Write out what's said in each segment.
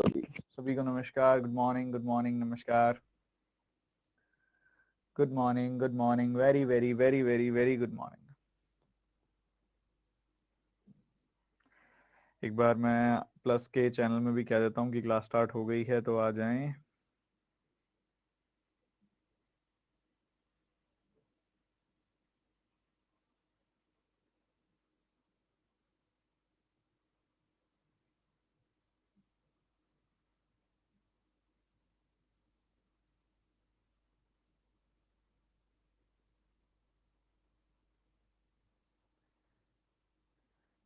सभी को नमस्कार, गुड मॉर्निंग, नमस्कार, good morning, very very very very very good morning. एक बार मैं प्लस के चैनल में भी कह देता हूँ कि क्लास स्टार्ट हो गई है, तो आ जाएं।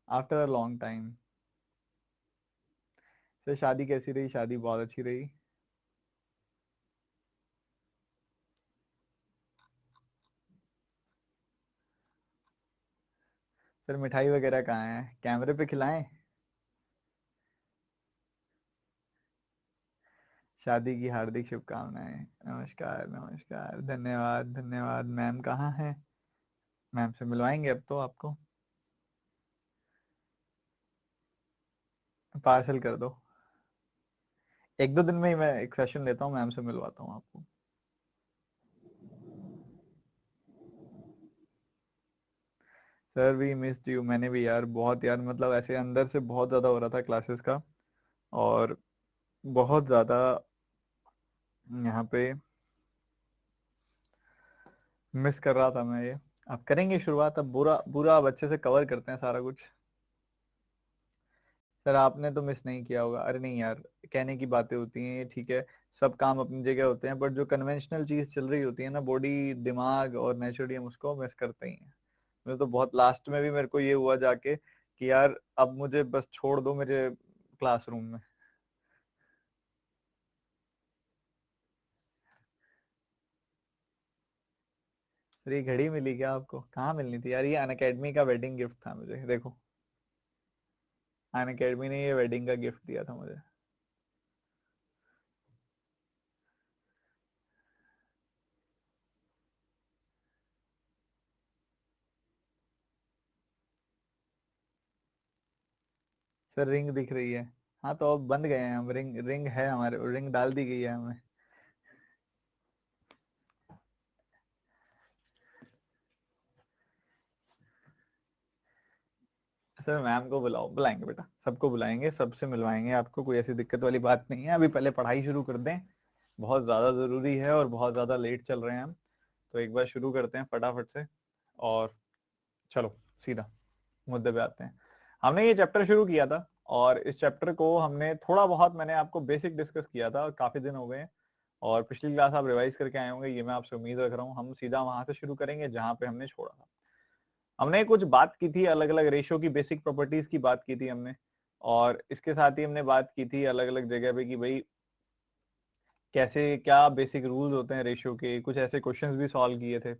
After a long time. Sir शादी कैसी रही? शादी बहुत अच्छी रही। सर मिठाई वगैरह कहाँ है? कैमरे पे खिलाएं? शादी की हार्दिक शुभकामनाएं। नमस्कार नमस्कार, धन्यवाद धन्यवाद। मैम कहाँ है? मैम से मिलवाएंगे अब तो आपको। पार्सल कर दो। एक दो दिन में ही मैं एक सेशन लेता हूँ, मैम से मिलवाता हूँ आपको। Sir we missed you. मैंने भी यार बहुत, यार मतलब ऐसे अंदर से बहुत ज्यादा हो रहा था क्लासेस का, और बहुत ज्यादा यहाँ पे मिस कर रहा था मैं ये। अब करेंगे शुरुआत, अब पूरा पूरा अब अच्छे से कवर करते हैं सारा कुछ। सर आपने तो मिस नहीं किया होगा। अरे नहीं यार, कहने की बातें होती हैं ये, ठीक है। सब काम अपनी जगह होते हैं, बट जो कन्वेंशनल चीज चल रही होती है ना, बॉडी दिमाग और नेचुरली हम उसको मिस करते ही हैं। मैं तो बहुत लास्ट में भी मेरे को ये हुआ जाके कि यार अब मुझे बस छोड़ दो मेरे क्लासरूम में। अरे ये घड़ी मिली क्या आपको? कहाँ मिलनी थी यार? ये अनअकैडमी का वेडिंग गिफ्ट था मुझे, देखो। अनअकैडमी ने ये वेडिंग का गिफ्ट दिया था मुझे। सर रिंग दिख रही है। हाँ तो अब बंद गए हैं हम। रिंग रिंग है हमारे, रिंग डाल दी गई है हमें। सर मैम को बुलाओ, बुलाएंगे बेटा, सबको बुलाएंगे, सबसे मिलवाएंगे आपको। कोई ऐसी दिक्कत वाली बात नहीं है। अभी पहले पढ़ाई शुरू कर दें, बहुत ज्यादा जरूरी है और बहुत ज्यादा लेट चल रहे हैं हम। तो एक बार शुरू करते हैं फटाफट से, और चलो सीधा मुद्दे पे आते हैं। हमने ये चैप्टर शुरू किया था, और इस चैप्टर को हमने थोड़ा बहुत, मैंने आपको बेसिक डिस्कस किया था, काफी दिन हो गए हैं। और पिछली क्लास आप रिवाइज करके आए होंगे, ये मैं आपसे उम्मीद रख रहा हूँ। हम सीधा वहां से शुरू करेंगे जहां पे हमने छोड़ा था। हमने कुछ बात की थी, अलग अलग रेशियो की बेसिक प्रॉपर्टीज की बात की थी हमने। और इसके साथ ही हमने बात की थी अलग अलग जगह पे कि भाई कैसे क्या बेसिक रूल्स होते हैं रेशियो के, कुछ ऐसे क्वेश्चंस भी सॉल्व किए थे।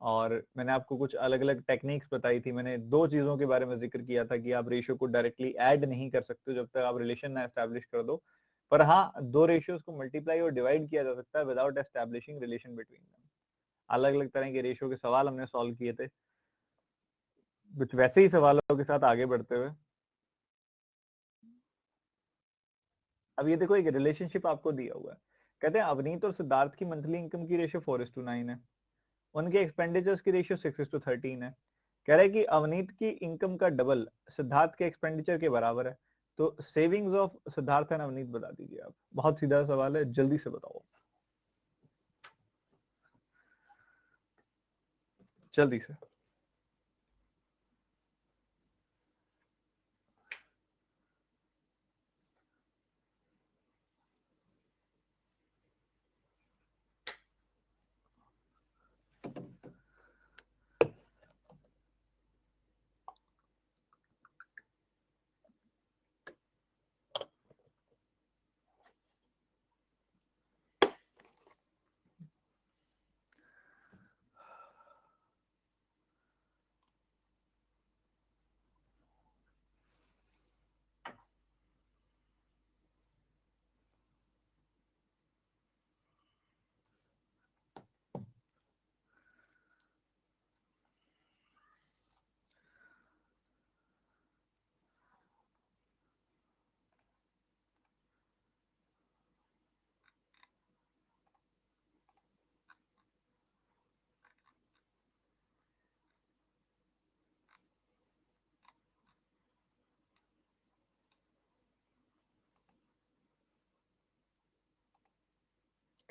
और मैंने आपको कुछ अलग अलग टेक्निक्स बताई थी। मैंने दो चीजों के बारे में जिक्र किया था कि आप रेशियो को डायरेक्टली ऐड नहीं कर सकते जब तक आप रिलेशन ना एस्टैब्लिश कर दो। पर हाँ, दो रेशियोज को मल्टीप्लाई और डिवाइड किया जा सकता है without establishing relation between them. अलग अलग तरह के रेशियो के सवाल हमने सॉल्व किए थे। कुछ वैसे ही सवालों के साथ आगे बढ़ते हुए, अब ये देखो, एक रिलेशनशिप आपको दिया हुआ है। कहते हैं अवनीत और सिद्धार्थ की मंथली इनकम की रेशियो 4:9 है। उनके एक्सपेंडिचर्स की रेशियो 6:13 है। कह रहे हैं कि अवनीत की इनकम का डबल सिद्धार्थ के एक्सपेंडिचर के बराबर है। तो savings of Siddharth and Avneet बता दीजिए आप। बहुत सीधा सवाल है, जल्दी से बताओ, जल्दी से।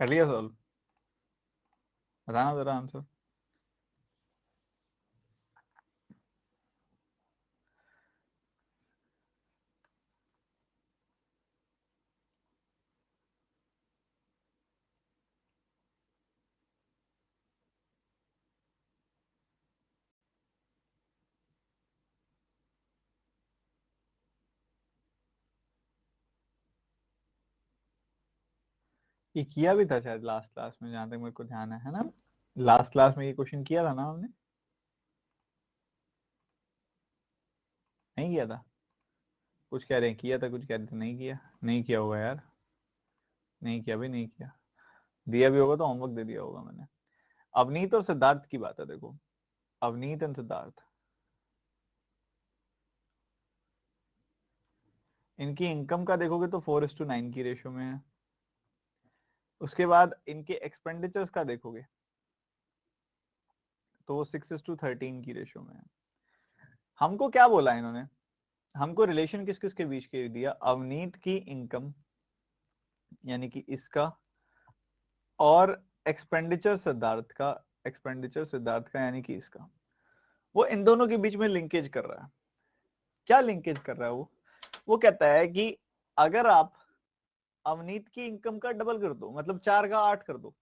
कर लिया सॉल्व? बताना जरा आंसर। ये किया भी था शायद लास्ट क्लास में, जहां तक मेरे को ध्यान है ना? लास्ट क्लास में ये क्वेश्चन किया था ना हमने? नहीं किया था? कुछ कह रहे हैं किया था, कुछ कह रहे थे नहीं किया। नहीं किया होगा यार, नहीं किया भी नहीं किया। दिया भी होगा तो होमवर्क दे दिया होगा मैंने। अवनीत और सिद्धार्थ की बात है, देखो अवनीत एंड सिद्धार्थ, इनकी इनकम का देखोगे तो 4:9 की रेशो में है। उसके बाद इनके एक्सपेंडिचर्स का देखोगे तो वो 6:13 की रेशो में है। हमको क्या बोला इन्होंने? हमको रिलेशन किस किस के बीच के दिया? अवनीत की इनकम यानी कि इसका, और एक्सपेंडिचर सिद्धार्थ का, एक्सपेंडिचर सिद्धार्थ का यानी कि इसका। वो इन दोनों के बीच में लिंकेज कर रहा है। क्या लिंकेज कर रहा है वो कहता है कि अगर आप अवनीत की इनकम का डबल कर दो, मतलब 4 का 8 कर दो,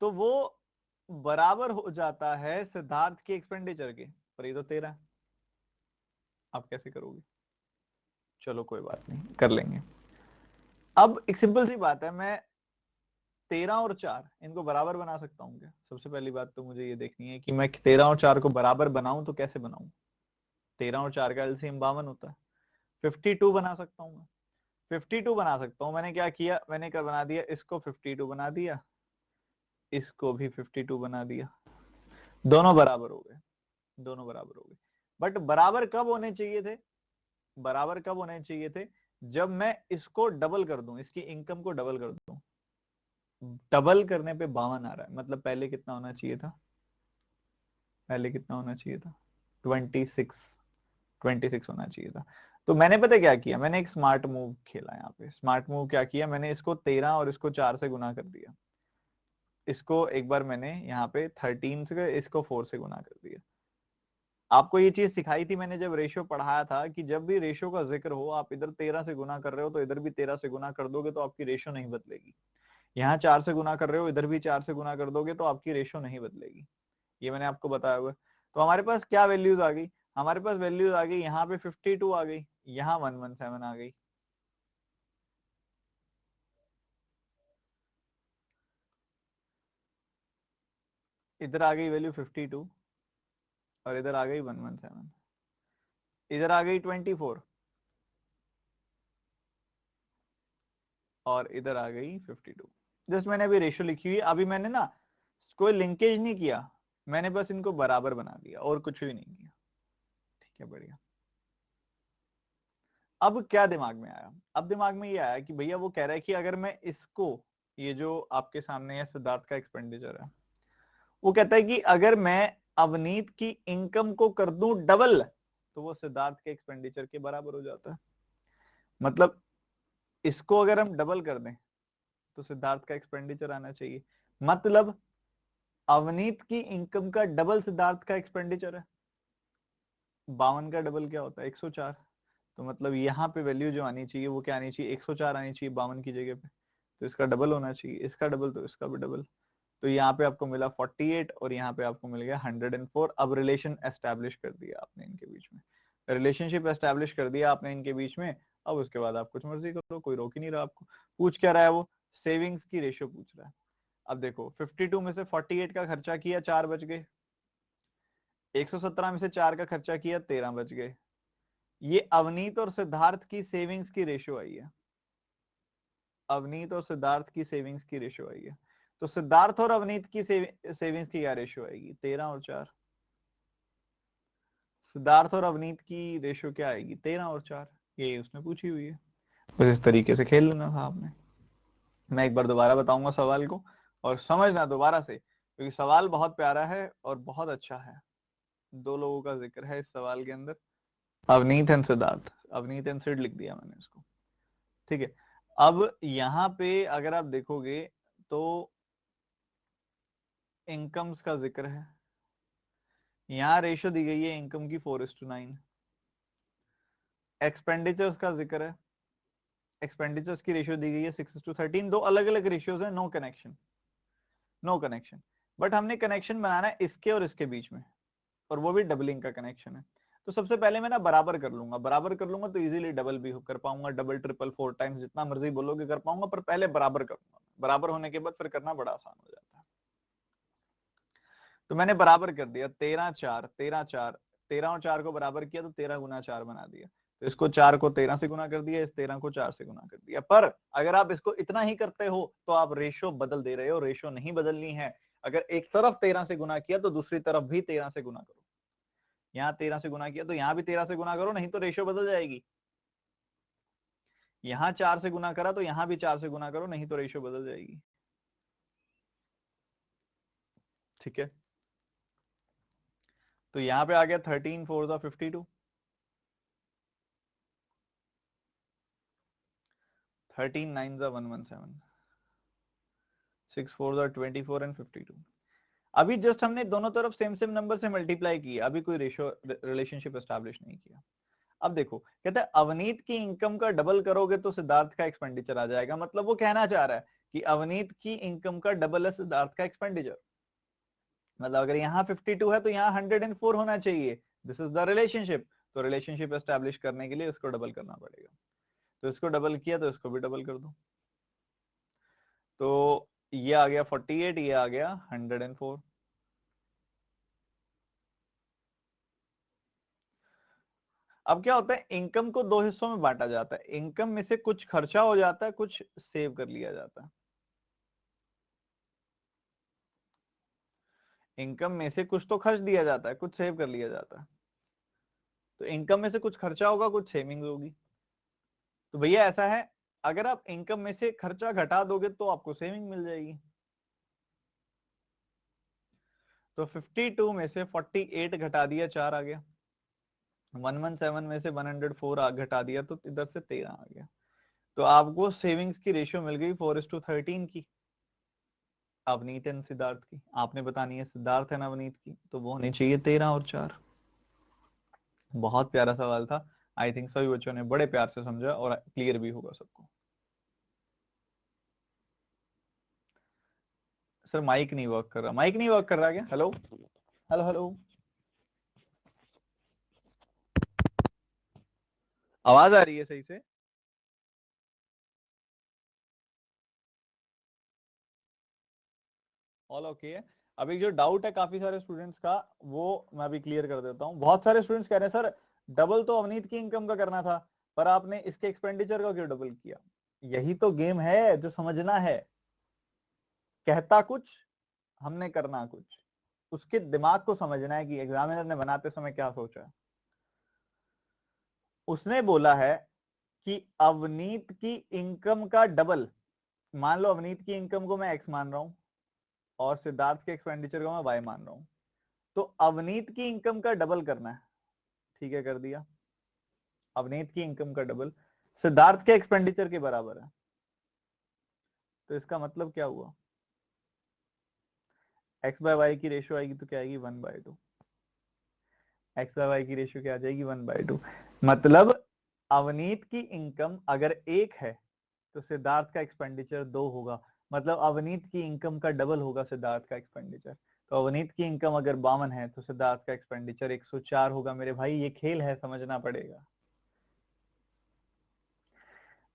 तो वो बराबर हो जाता है सिद्धार्थ के एक्सपेंडिचर के। पर ये तो 13 है, आप कैसे करोगे? चलो कोई बात नहीं, कर लेंगे। अब एक सिंपल सी बात है, मैं 13 और 4 इनको बराबर बना सकता हूँ क्या? सबसे पहली बात तो मुझे ये देखनी है कि मैं 13 और 4 को बराबर बनाऊं तो कैसे बनाऊं। 13 और 4 का एलसीएम 52 होता है। 52 बना सकता हूँ मैं, 52 बना सकता हूँ। मैंने क्या किया, मैंने क्या बना दिया, इसको 52 बना दिया, इसको भी 52 बना दिया। दोनों बराबर हो गए, दोनों बराबर हो गए। बट बराबर कब होने चाहिए थे? बराबर कब होने चाहिए थे? जब मैं इसको डबल कर दूं, इसकी इनकम को डबल कर दूं। डबल करने पे 52 आ रहा है, मतलब पहले कितना होना चाहिए था? पहले कितना होना चाहिए था? 26, 26 होना चाहिए था। तो मैंने पता क्या किया, मैंने एक स्मार्ट मूव खेला यहाँ पे। स्मार्ट मूव क्या किया, मैंने इसको 13 और इसको 4 से गुना कर दिया। इसको एक बार मैंने यहाँ पे 13 से, इसको 4 से गुना कर दिया। आपको ये चीज सिखाई थी मैंने जब रेशियो पढ़ाया था, कि जब भी रेशियो का जिक्र हो, आप इधर 13 से गुना कर रहे हो तो इधर भी 13 से गुना कर दोगे तो आपकी रेशियो नहीं बदलेगी। यहाँ 4 से गुना कर रहे हो, इधर भी 4 से गुना कर दोगे तो आपकी रेशियो नहीं बदलेगी। ये मैंने आपको बताया हुआ है। तो हमारे पास क्या वैल्यूज आ गई? हमारे पास वैल्यूज आ गई, यहाँ पे 52 आ गई, यहाँ 117 आ गई। इधर आ गई वैल्यू 52 और इधर आ गई 117। इधर आ गई 24 और इधर आ गई 52। जस्ट मैंने अभी रेशियो लिखी हुई, अभी मैंने ना कोई लिंकेज नहीं किया, मैंने बस इनको बराबर बना दिया और कुछ भी नहीं किया। ठीक है, बढ़िया। अब क्या दिमाग में आया? अब दिमाग में ये आया कि भैया वो कह रहा है कि अगर मैं इसको, ये जो आपके सामने है सिद्धार्थ का एक्सपेंडिचर है, वो कहता है कि अगर मैं अवनीत की इनकम को कर दूं डबल तो वो सिद्धार्थ के एक्सपेंडिचर के बराबर हो जाता है। मतलब इसको अगर हम डबल कर दें तो सिद्धार्थ का एक्सपेंडिचर आना चाहिए। मतलब अवनीत की इनकम का डबल सिद्धार्थ का एक्सपेंडिचर है। 52 का डबल क्या होता है? 104। तो मतलब यहाँ पे वैल्यू जो आनी चाहिए वो क्या आनी चाहिए? 104 आनी चाहिए 52 की जगह पे। तो इसका डबल होना चाहिए, इसका डबल तो इसका भी डबल। तो यहाँ पे आपको मिला 48 और यहाँ पे आपको मिल गया 104। अब रिलेशन एस्टेब्लिश कर दिया आपने इनके बीच में, रिलेशनशिप एस्टेब्लिश कर दिया आपने इनके बीच में। अब उसके बाद आप कुछ मर्जी करो, कोई रोक ही नहीं रहा आपको। पूछ क्या रहा है वो? सेविंग्स की रेशियो पूछ रहा है। अब देखो 52 में से 48 का खर्चा किया, 4 बच गए। 117 में से 4 का खर्चा किया, 13 बच गए। ये अवनीत और सिद्धार्थ की सेविंग्स की रेशियो आई है। अवनीत और सिद्धार्थ की सेविंग्स की रेशियो आई है। तो सिद्धार्थ और अवनीत की सेविंग्स की क्या रेशियो आएगी? 13 और 4। सिद्धार्थ और अवनीत की रेशियो क्या आएगी? 13 और 4। यही उसने पूछी हुई है। बस इस तरीके से खेल लेना था आपने। मैं एक बार दोबारा बताऊंगा सवाल को और समझना दोबारा से, क्योंकि सवाल बहुत प्यारा है और बहुत अच्छा है। दो लोगों का जिक्र है इस सवाल के अंदर, अवनीत एंड सिद्धार्थ। अवनीत एंड सिड लिख दिया मैंने इसको। ठीक है, अब यहाँ पे अगर आप देखोगे तो इनकम्स का जिक्र है, यहाँ रेशियो दी गई है इनकम की 4:9। एक्सपेंडिचर्स का जिक्र है, एक्सपेंडिचर्स की रेशियो दी गई है 6:13। दो अलग अलग रेशियोज है, no connection, no connection. But हमने कनेक्शन बनाना है इसके और इसके बीच में, और वो भी डबलिंग का कनेक्शन है। तो सबसे पहले मैं ना बराबर कर लूंगा, बराबर कर लूंगा तो इजीली डबल भी कर पाऊंगा, डबल ट्रिपल 4 टाइम्स जितना मर्जी बोलोगे कर पाऊंगा, पर पहले बराबर करूंगा। बराबर होने के बाद फिर करना बड़ा आसान हो जाता है। तो मैंने बराबर कर दिया, 13 4 13 4, 13 और 4 को बराबर किया तो 13 × 4 बना दिया। तो इसको 4 को 13 से गुना कर दिया, इस 13 को 4 से गुना कर दिया। पर अगर आप इसको इतना ही करते हो तो आप रेशो बदल दे रहे हो, रेशो नहीं बदलनी है। अगर एक तरफ 13 से गुना किया तो दूसरी तरफ भी 13 से गुना करो। यहाँ 13 से गुना किया तो यहाँ भी 13 से गुना करो, नहीं तो रेशो बदल जाएगी। यहाँ 4 से गुना करा तो यहाँ भी 4 से गुना करो, नहीं तो रेशो बदल जाएगी। ठीक है, तो यहाँ पे आ गया 13 4 52, 13 9 117, 6 4 24 एंड 52। अभी जस्ट हमने दोनों तरफ सेम सेम नंबर से मल्टीप्लाई किया, अभी कोई रेशो रिलेशनशिप एस्टैब्लिश नहीं किया। अब देखो, कहते हैं अवनीत की इनकम का डबल करोगे तो सिद्धार्थ का एक्सपेंडिचर आ जाएगा। मतलब वो कहना चाह रहा है कि अवनीत की इनकम का डबल है सिद्धार्थ का एक्सपेंडिचर। मतलब अगर यहाँ 52 है तो यहाँ 104 होना चाहिए। This is the relationship. तो रिलेशनशिप एस्टैब्लिश करने के लिए इसको डबल करना पड़ेगा। तो इसको डबल किया तो इसको भी डबल कर दो, तो ये आ गया 48, ये आ गया 104। अब क्या होता है, इनकम को दो हिस्सों में बांटा जाता है। इनकम में से कुछ खर्चा हो जाता है, कुछ सेव कर लिया जाता है। इनकम में से कुछ तो खर्च दिया जाता है, कुछ सेव कर लिया जाता है। तो इनकम में से कुछ खर्चा होगा, कुछ सेविंग होगी। तो भैया ऐसा है, अगर आप इनकम में से खर्चा घटा दोगे तो आपको सेविंग मिल जाएगी। तो 52 में से 48 घटा दिया, 4 आ गया। 117 में से 104 घटा दिया तो इधर से 13 आ गया। तो आपको सेविंग्स की रेशियो मिल गई 4:13 की, अवनीत एंड सिद्धार्थ की। आपने बतानी है सिद्धार्थ एंड अवनीत की, तो वो होनी चाहिए 13 और 4। बहुत प्यारा सवाल था। आई थिंक सभी बच्चों ने बड़े प्यार से समझा और क्लियर भी होगा सबको। सर माइक नहीं वर्क कर रहा, माइक नहीं वर्क कर रहा क्या? हेलो हेलो हेलो, आवाज आ रही है सही से? ऑल ओके है। अभी जो डाउट है काफी सारे स्टूडेंट्स का, वो मैं अभी क्लियर कर देता हूँ। बहुत सारे स्टूडेंट्स कह रहे हैं सर डबल तो अवनीत की इनकम का करना था, पर आपने इसके एक्सपेंडिचर का क्यों डबल किया? यही तो गेम है जो समझना है। कहता कुछ, हमने करना कुछ। उसके दिमाग को समझना है कि एग्जामिनर ने बनाते समय क्या सोचा। उसने बोला है कि अवनीत की इनकम का डबल। मान लो अवनीत की इनकम को मैं एक्स मान रहा हूं और सिद्धार्थ के एक्सपेंडिचर को मैं वाई मान रहा हूं, तो अवनीत की इनकम का डबल करना है। ठीक है, कर दिया। अवनीत की इनकम का डबल सिद्धार्थ के एक्सपेंडिचर के बराबर है। तो इसका मतलब क्या हुआ, एक्स बाय वाई की रेशियो आएगी तो क्या आएगी, 1/2। एक्स बाय वाई की रेशियो क्या आ जाएगी, 1/2। मतलब अवनीत की इनकम अगर 1 है तो सिद्धार्थ का एक्सपेंडिचर 2 होगा। मतलब अवनीत की इनकम का डबल होगा सिद्धार्थ का एक्सपेंडिचर। तो अवनीत की इनकम अगर 52 है तो सिद्धार्थ का एक्सपेंडिचर 104 होगा। मेरे भाई ये खेल है, समझना पड़ेगा।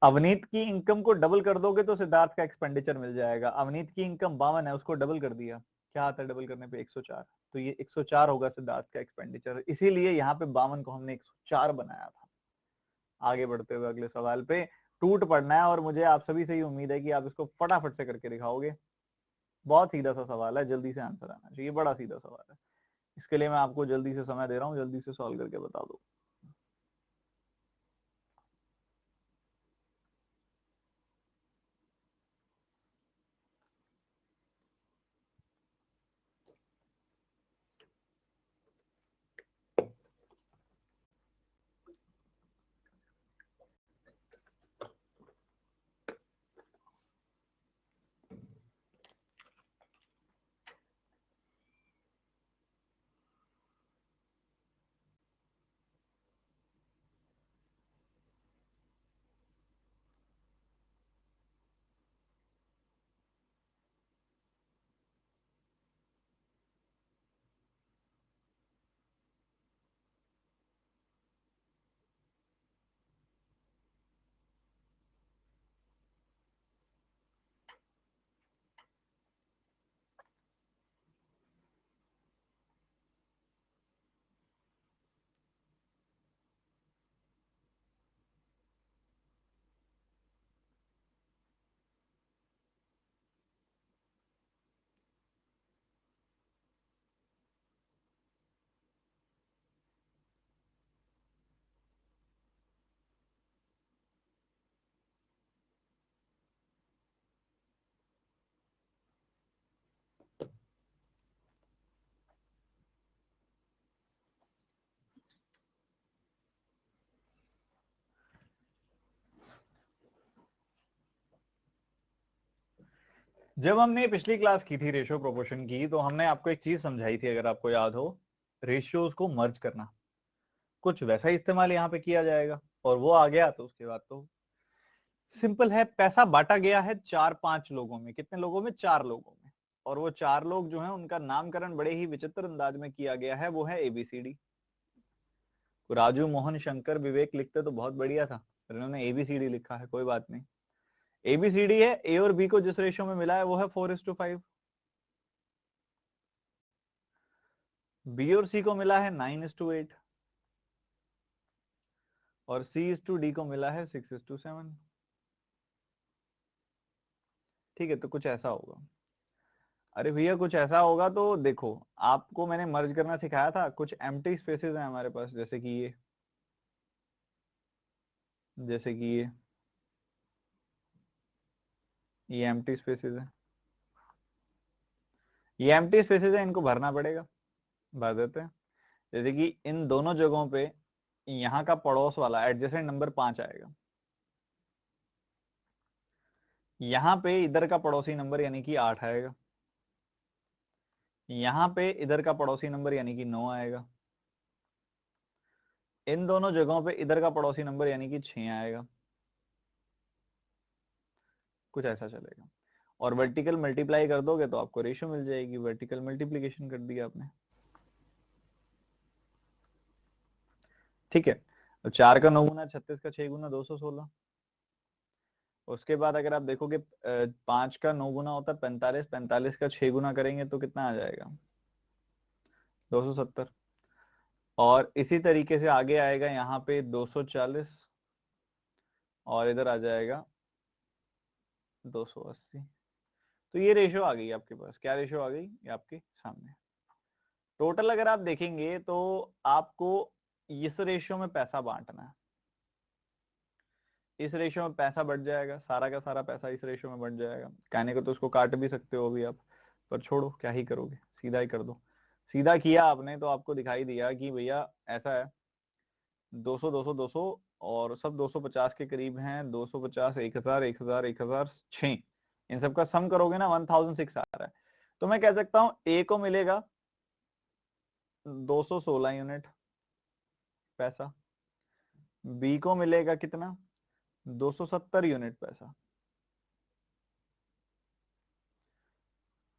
अवनीत की इनकम को डबल कर दोगे तो सिद्धार्थ का एक्सपेंडिचर मिल जाएगा। अवनीत की इनकम 52 है, उसको डबल कर दिया, क्या आता है डबल करने पे, 104। तो ये 104 होगा सिद्धार्थ का एक्सपेंडिचर, इसीलिए यहाँ पे 52 को हमने 104 बनाया था। आगे बढ़ते हुए अगले सवाल पे टूट पड़ना है, और मुझे आप सभी से ही उम्मीद है कि आप इसको फटाफट से करके दिखाओगे। बहुत सीधा सा सवाल है, जल्दी से आंसर आना चाहिए, बड़ा सीधा सवाल है। इसके लिए मैं आपको जल्दी से समय दे रहा हूँ, जल्दी से सॉल्व करके बता दो। जब हमने पिछली क्लास की थी रेशियो प्रोपोर्शन की, तो हमने आपको एक चीज समझाई थी, अगर आपको याद हो, रेशियोज को मर्ज करना। कुछ वैसा ही इस्तेमाल यहाँ पे किया जाएगा, और वो आ गया तो उसके बाद तो सिंपल है। पैसा बांटा गया है 4-5 लोगों में। कितने लोगों में? 4 लोगों में। और वो 4 लोग जो हैं उनका नामकरण बड़े ही विचित्र अंदाज में किया गया है, वो है ABCD। राजू, मोहन, शंकर, विवेक लिखते तो बहुत बढ़िया था, पर इन्होंने ABCD लिखा है, कोई बात नहीं। ABCD है। A और B को जिस रेशियो में मिला है वो है 4:5। B और C को मिला है 9:8। और C/D को मिला है 6:7। ठीक है, तो कुछ ऐसा होगा। अरे भैया कुछ ऐसा होगा तो देखो, आपको मैंने मर्ज करना सिखाया था। कुछ एम्प्टी स्पेसेस हैं हमारे पास, जैसे कि ये एम्प्टी स्पेसेस है। ये एम्प्टी स्पेसेस है, इनको भरना पड़ेगा। भर देते हैं। जैसे कि इन दोनों जगहों पे यहाँ का पड़ोस वाला एडजेसेंट नंबर 5 आएगा। यहाँ पे इधर का पड़ोसी नंबर यानी कि 8 आएगा। यहाँ पे इधर का पड़ोसी नंबर यानी कि 9 आएगा। इन दोनों जगहों पे इधर का पड़ोसी नंबर यानी कि 6 आएगा। कुछ ऐसा चलेगा। और वर्टिकल मल्टीप्लाई कर दोगे तो आपको रेशियो मिल जाएगी। वर्टिकल मल्टीप्लीकेशन कर दिया आपने। ठीक है, तो 4 का 9 गुना 36 का 6 गुना 216। उसके बाद अगर आप देखोगे 5 का 9 गुना होता है 45, 45 का 6 गुना करेंगे तो कितना आ जाएगा? 270। और इसी तरीके से आगे आएगा यहाँ पे 240, और इधर आ जाएगा 280। तो ये रेशियो आ गई आपके पास। क्या रेशियो आ गई? ये आपके सामने। टोटल अगर आप देखेंगे तो आपको इस रेशियो में पैसा बांटना है। इस रेशियो में पैसा बढ़ जाएगा, सारा का सारा पैसा इस रेशियो में बढ़ जाएगा। कहने को तो उसको काट भी सकते हो अभी आप, पर छोड़ो, क्या ही करोगे, सीधा ही कर दो। सीधा किया आपने तो आपको दिखाई दिया कि भैया ऐसा है, 200 200 200 और सब 250 के करीब हैं। 250, 1000, 1000, 1006, इन सब का सम करोगे ना 1006 आ रहा है। तो मैं कह सकता हूं ए को मिलेगा 216 यूनिट पैसा, बी को मिलेगा कितना? 270 यूनिट पैसा,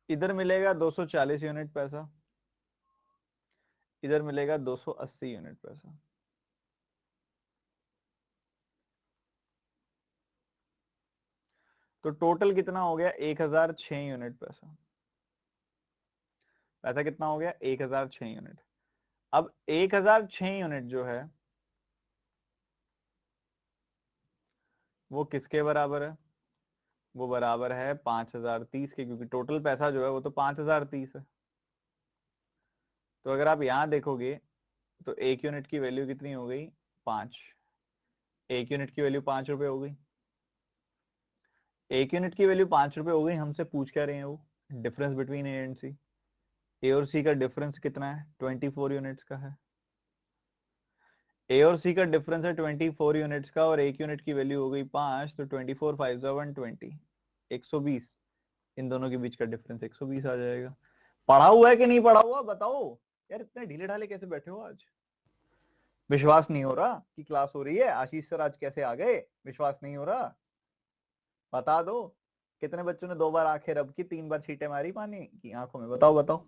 इधर मिलेगा 240 यूनिट पैसा, इधर मिलेगा 280 यूनिट पैसा। तो टोटल कितना हो गया? 1006 यूनिट पैसा। पैसा कितना हो गया? 1006 यूनिट। अब 1006 यूनिट जो है वो किसके बराबर है? वो बराबर है 5030 के, क्योंकि टोटल पैसा जो है वो तो 5030 है। तो अगर आप यहां देखोगे तो एक यूनिट की वैल्यू कितनी हो गई? 5। एक यूनिट की वैल्यू 5 रुपए हो गई। एक यूनिट की वैल्यू 5 रुपए हो गई। हमसे पूछ क्या रहे हैं वो? डिफरेंस बिटवीन ए एंड सी। ए और सी का डिफरेंस कितना है? 24 यूनिट्स का है। ए और सी का डिफरेंस है 24 यूनिट्स का, और एक यूनिट की वैल्यू हो गई 5, तो 24 5 120, 120। इन दोनों के बीच का डिफरेंस 120 आ जाएगा। पढ़ा हुआ है कि नहीं पढ़ा हुआ बताओ यार, इतने ढीले ढाले कैसे बैठे हो आज? विश्वास नहीं हो रहा कि क्लास हो रही है? आशीष सर आज कैसे आ गए? विश्वास नहीं हो रहा? बता दो। कितने बच्चों ने 2 बार आंखें रब की, 3 बार छींटे मारी पानी की आंखों में? बताओ बताओ।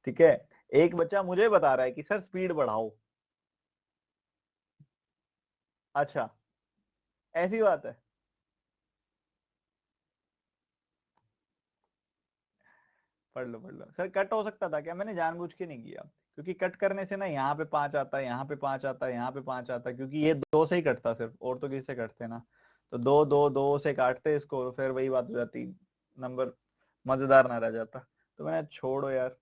ठीक है, एक बच्चा मुझे बता रहा है कि सर स्पीड बढ़ाओ। अच्छा, ऐसी बात है। पढ़ लो सर। कट हो सकता था क्या? मैंने जानबूझ के नहीं किया, क्योंकि कट करने से ना यहाँ पे 5 आता है, यहाँ पे 5 आता है, यहाँ पे 5 आता है, क्योंकि ये 2 से ही कटता सिर्फ, और तो किसी से कटते ना। तो 2 2 2 से काटते इसको, फिर वही बात हो जाती, नंबर मजेदार ना रह जाता। तो मैंने छोड़ो यार,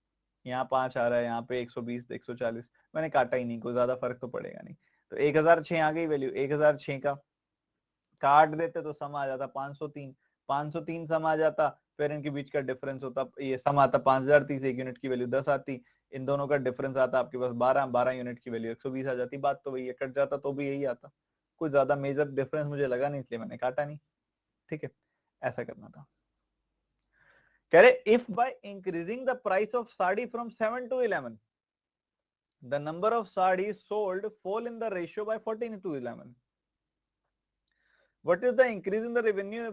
यहाँ 5 आ रहा है, यहाँ पे 120 140, मैंने काटा ही नहीं, कोई ज्यादा फर्क तो पड़ेगा नहीं। तो 1006 आ गई वैल्यू। 1006 का काट देते तो सम आ जाता 503। 503 सम आ जाता, फिर इनके बीच का डिफरेंस होता, ये सम आता 5030, एक यूनिट की वैल्यू 10 आती, इन दोनों का डिफरेंस आता आपके पास 12, 12 यूनिट की वैल्यू 120 आ जाती। बात तो वही है, कट जाता तो भी यही आता। कुछ ज्यादा मेजर डिफरेंस मुझे लगा नहीं, इसलिए मैंने काटा नहीं। ठीक है, ऐसा करना था। कह रहे if by increasing the price of sari from 7 to 11 the number of sarees sold fall in the ratio by 14 to 11. What is the increase in the revenue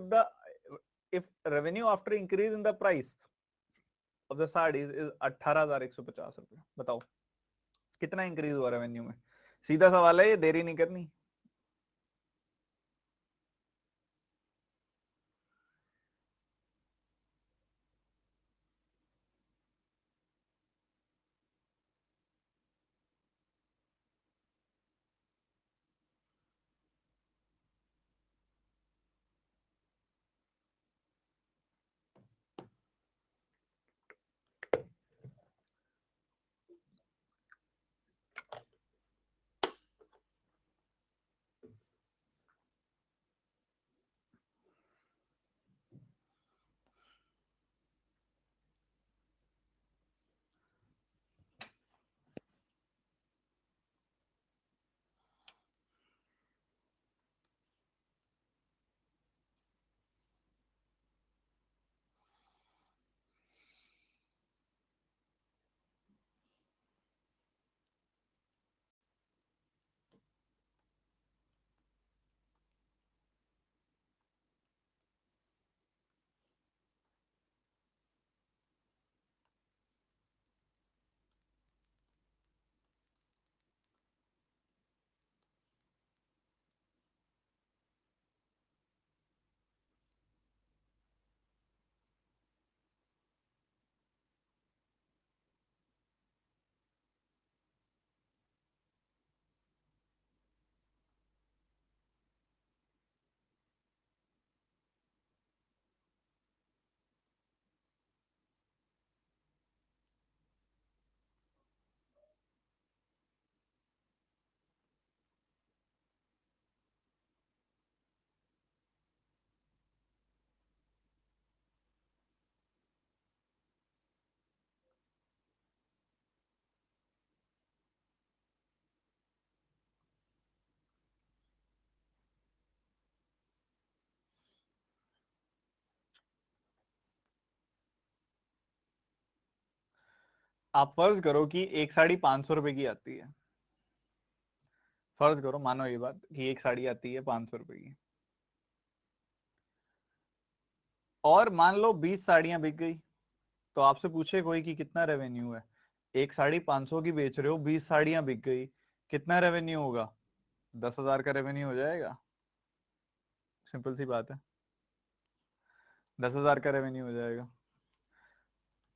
if revenue after increase in the price of the sarees is 18,150 रुपए? बताओ कितना increase हुआ revenue में? सीधा सवाल है ये, देरी नहीं करनी। आप फर्ज करो कि एक साड़ी 500 रुपए की आती है। फर्ज करो, मानो ये बात कि एक साड़ी आती है 500 रुपए की, और मान लो 20 साड़ियां बिक गई, तो आपसे पूछे कोई कि कितना रेवेन्यू है। एक साड़ी 500 की बेच रहे हो, 20 साड़ियां बिक गई, कितना रेवेन्यू होगा? 10,000 का रेवेन्यू हो जाएगा। सिंपल सी बात है, 10,000 का रेवेन्यू हो जाएगा।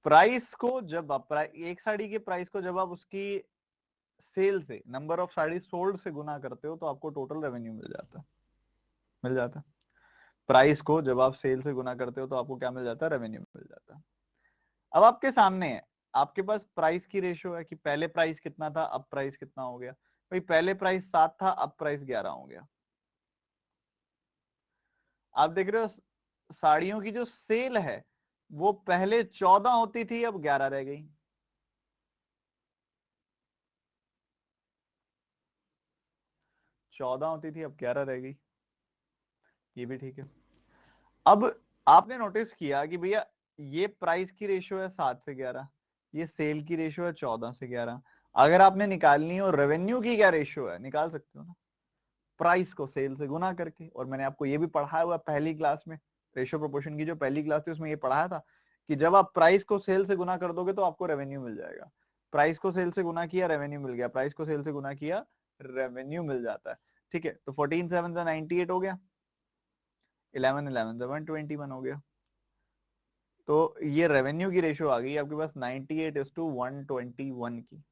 प्राइस को जब आप एक साड़ी के प्राइस को जब आप उसकी सेल से, नंबर ऑफ साड़ी सोल्ड से गुना करते हो, तो आपको टोटल रेवेन्यू मिल जाता है। मिल जाता है। प्राइस को जब आप सेल से गुना करते हो तो आपको क्या मिल जाता है? रेवेन्यू मिल जाता है। अब आपके सामने है, आपके पास प्राइस की रेशियो है कि पहले प्राइस कितना था, अब प्राइस कितना हो गया। भाई पहले प्राइस 7 था, अब प्राइस 11 हो गया। आप देख रहे हो साड़ियों की जो सेल है वो पहले 14 होती थी, अब 11 रह गई। चौदह होती थी, अब 11 रह गई। ये भी ठीक है। अब आपने नोटिस किया कि भैया ये प्राइस की रेशियो है 7 से 11, ये सेल की रेशियो है 14 से 11। अगर आपने निकालनी हो रेवेन्यू की क्या रेशियो है, निकाल सकते हो ना, प्राइस को सेल से गुना करके। और मैंने आपको ये भी पढ़ाया हुआ पहली क्लास में, रेशियो प्रोपोर्शन की जो पहली क्लास थी उसमें ये पढ़ाया था कि जब आप प्राइस को सेल से गुना कर दोगे तो आपको रेवेन्यू मिल जाएगा। प्राइस को सेल से गुना किया, रेवेन्यू मिल गया, प्राइस को सेल से गुना किया, रेवेन्यू मिल जाता है। ठीक है, तो 14 7 से 98 हो गया, 11 11 से 121 हो गया। तो ये रेवेन्यू की रेशियो आ गई आपके पास 98:121 की,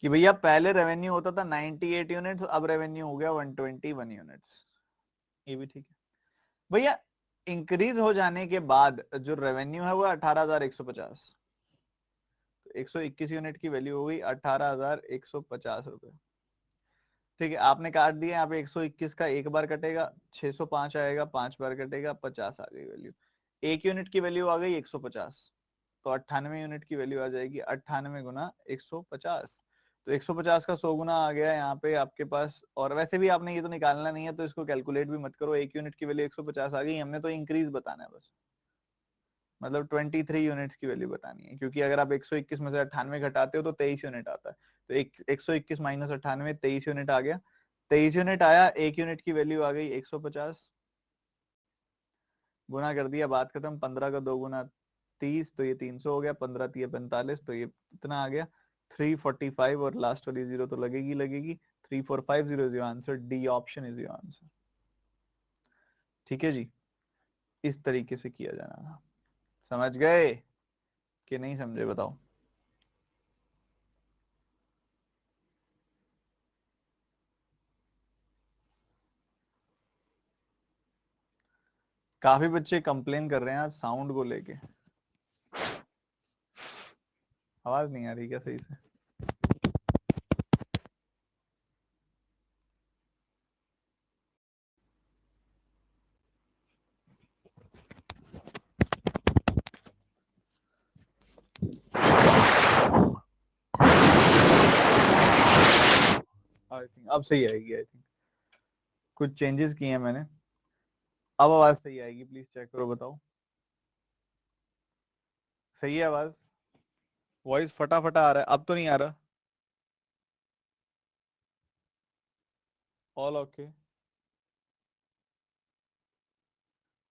कि भैया पहले रेवेन्यू होता था 98 यूनिट्स, अब रेवेन्यू हो गया 121 यूनिट्स। ये भी ठीक है भैया। इंक्रीज हो जाने के बाद जो रेवेन्यू है वो 18,150, तो 121 यूनिट की वैल्यू हो गई 18,150 रुपए। ठीक है, आपने काट दिया, यहाँ पे 121 का एक बार कटेगा, 605 आएगा, 5 बार कटेगा, 50 आ गई वैल्यू। एक यूनिट की वैल्यू आ गई 150, तो 98 यूनिट की वैल्यू आ जाएगी 98 गुना 150। तो 150 का 100 गुना आ गया यहाँ पे आपके पास। और वैसे भी आपने ये तो निकालना नहीं है तो इसको कैलकुलेट भी मत करो, एक यूनिट की वैल्यू 150 आ गई, हमने तो इंक्रीज बताना है बस, मतलब 23 यूनिट्स की वैल्यू बतानी है, क्योंकि अगर आप 121 में से 98 घटाते हो तो 23 यूनिट आता है। तो 121 माइनस 98 23 यूनिट आ गया, 23 यूनिट आया, एक यूनिट की वैल्यू आ गई 150, गुना कर दिया, बात खत्म। 15 का 2 गुना 30, तो ये 300 हो गया, 15 3 45, तो ये इतना आ गया 345, और लास्ट वाली जीरो तो लगेगी लगेगी, 3450 is your answer, D option is your answer. ठीक है जी, इस तरीके से किया जाना था। समझ गए कि नहीं समझे, बताओ। काफी बच्चे कंप्लेन कर रहे हैं आज साउंड को लेके, आवाज नहीं आ रही क्या सही से? आई थिंक अब सही आएगी, आई थिंक कुछ चेंजेस किए हैं मैंने, अब आवाज सही आएगी, प्लीज चेक करो, बताओ सही है आवाज? वॉइस फटाफटा आ रहा है, अब तो नहीं आ रहा? All okay?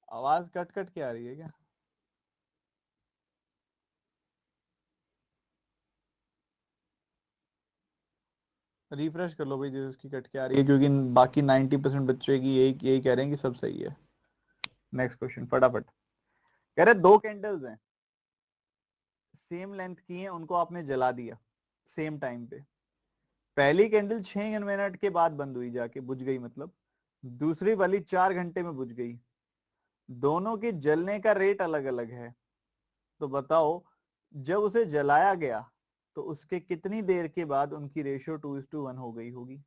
आवाज कट कट के आ रही है क्या? रिफ्रेश कर लो भाई, जिसकी कट के आ रही है, क्योंकि बाकी 90% बच्चे की यही यही कह रहे हैं कि सब सही है। नेक्स्ट क्वेश्चन फटाफट। कह रहे दो कैंडल्स हैं, सेम लेंथ की हैं, उनको आपने जला दिया सेम टाइम पे। पहली कैंडल 6 मिनट के बाद बंद हुई, जाके बुझ गई मतलब, दूसरी वाली 4 घंटे में बुझ गई। दोनों के जलने का रेट अलग अलग है, तो बताओ जब उसे जलाया गया तो उसके कितनी देर के बाद उनकी रेशियो 2:1 हो गई होगी?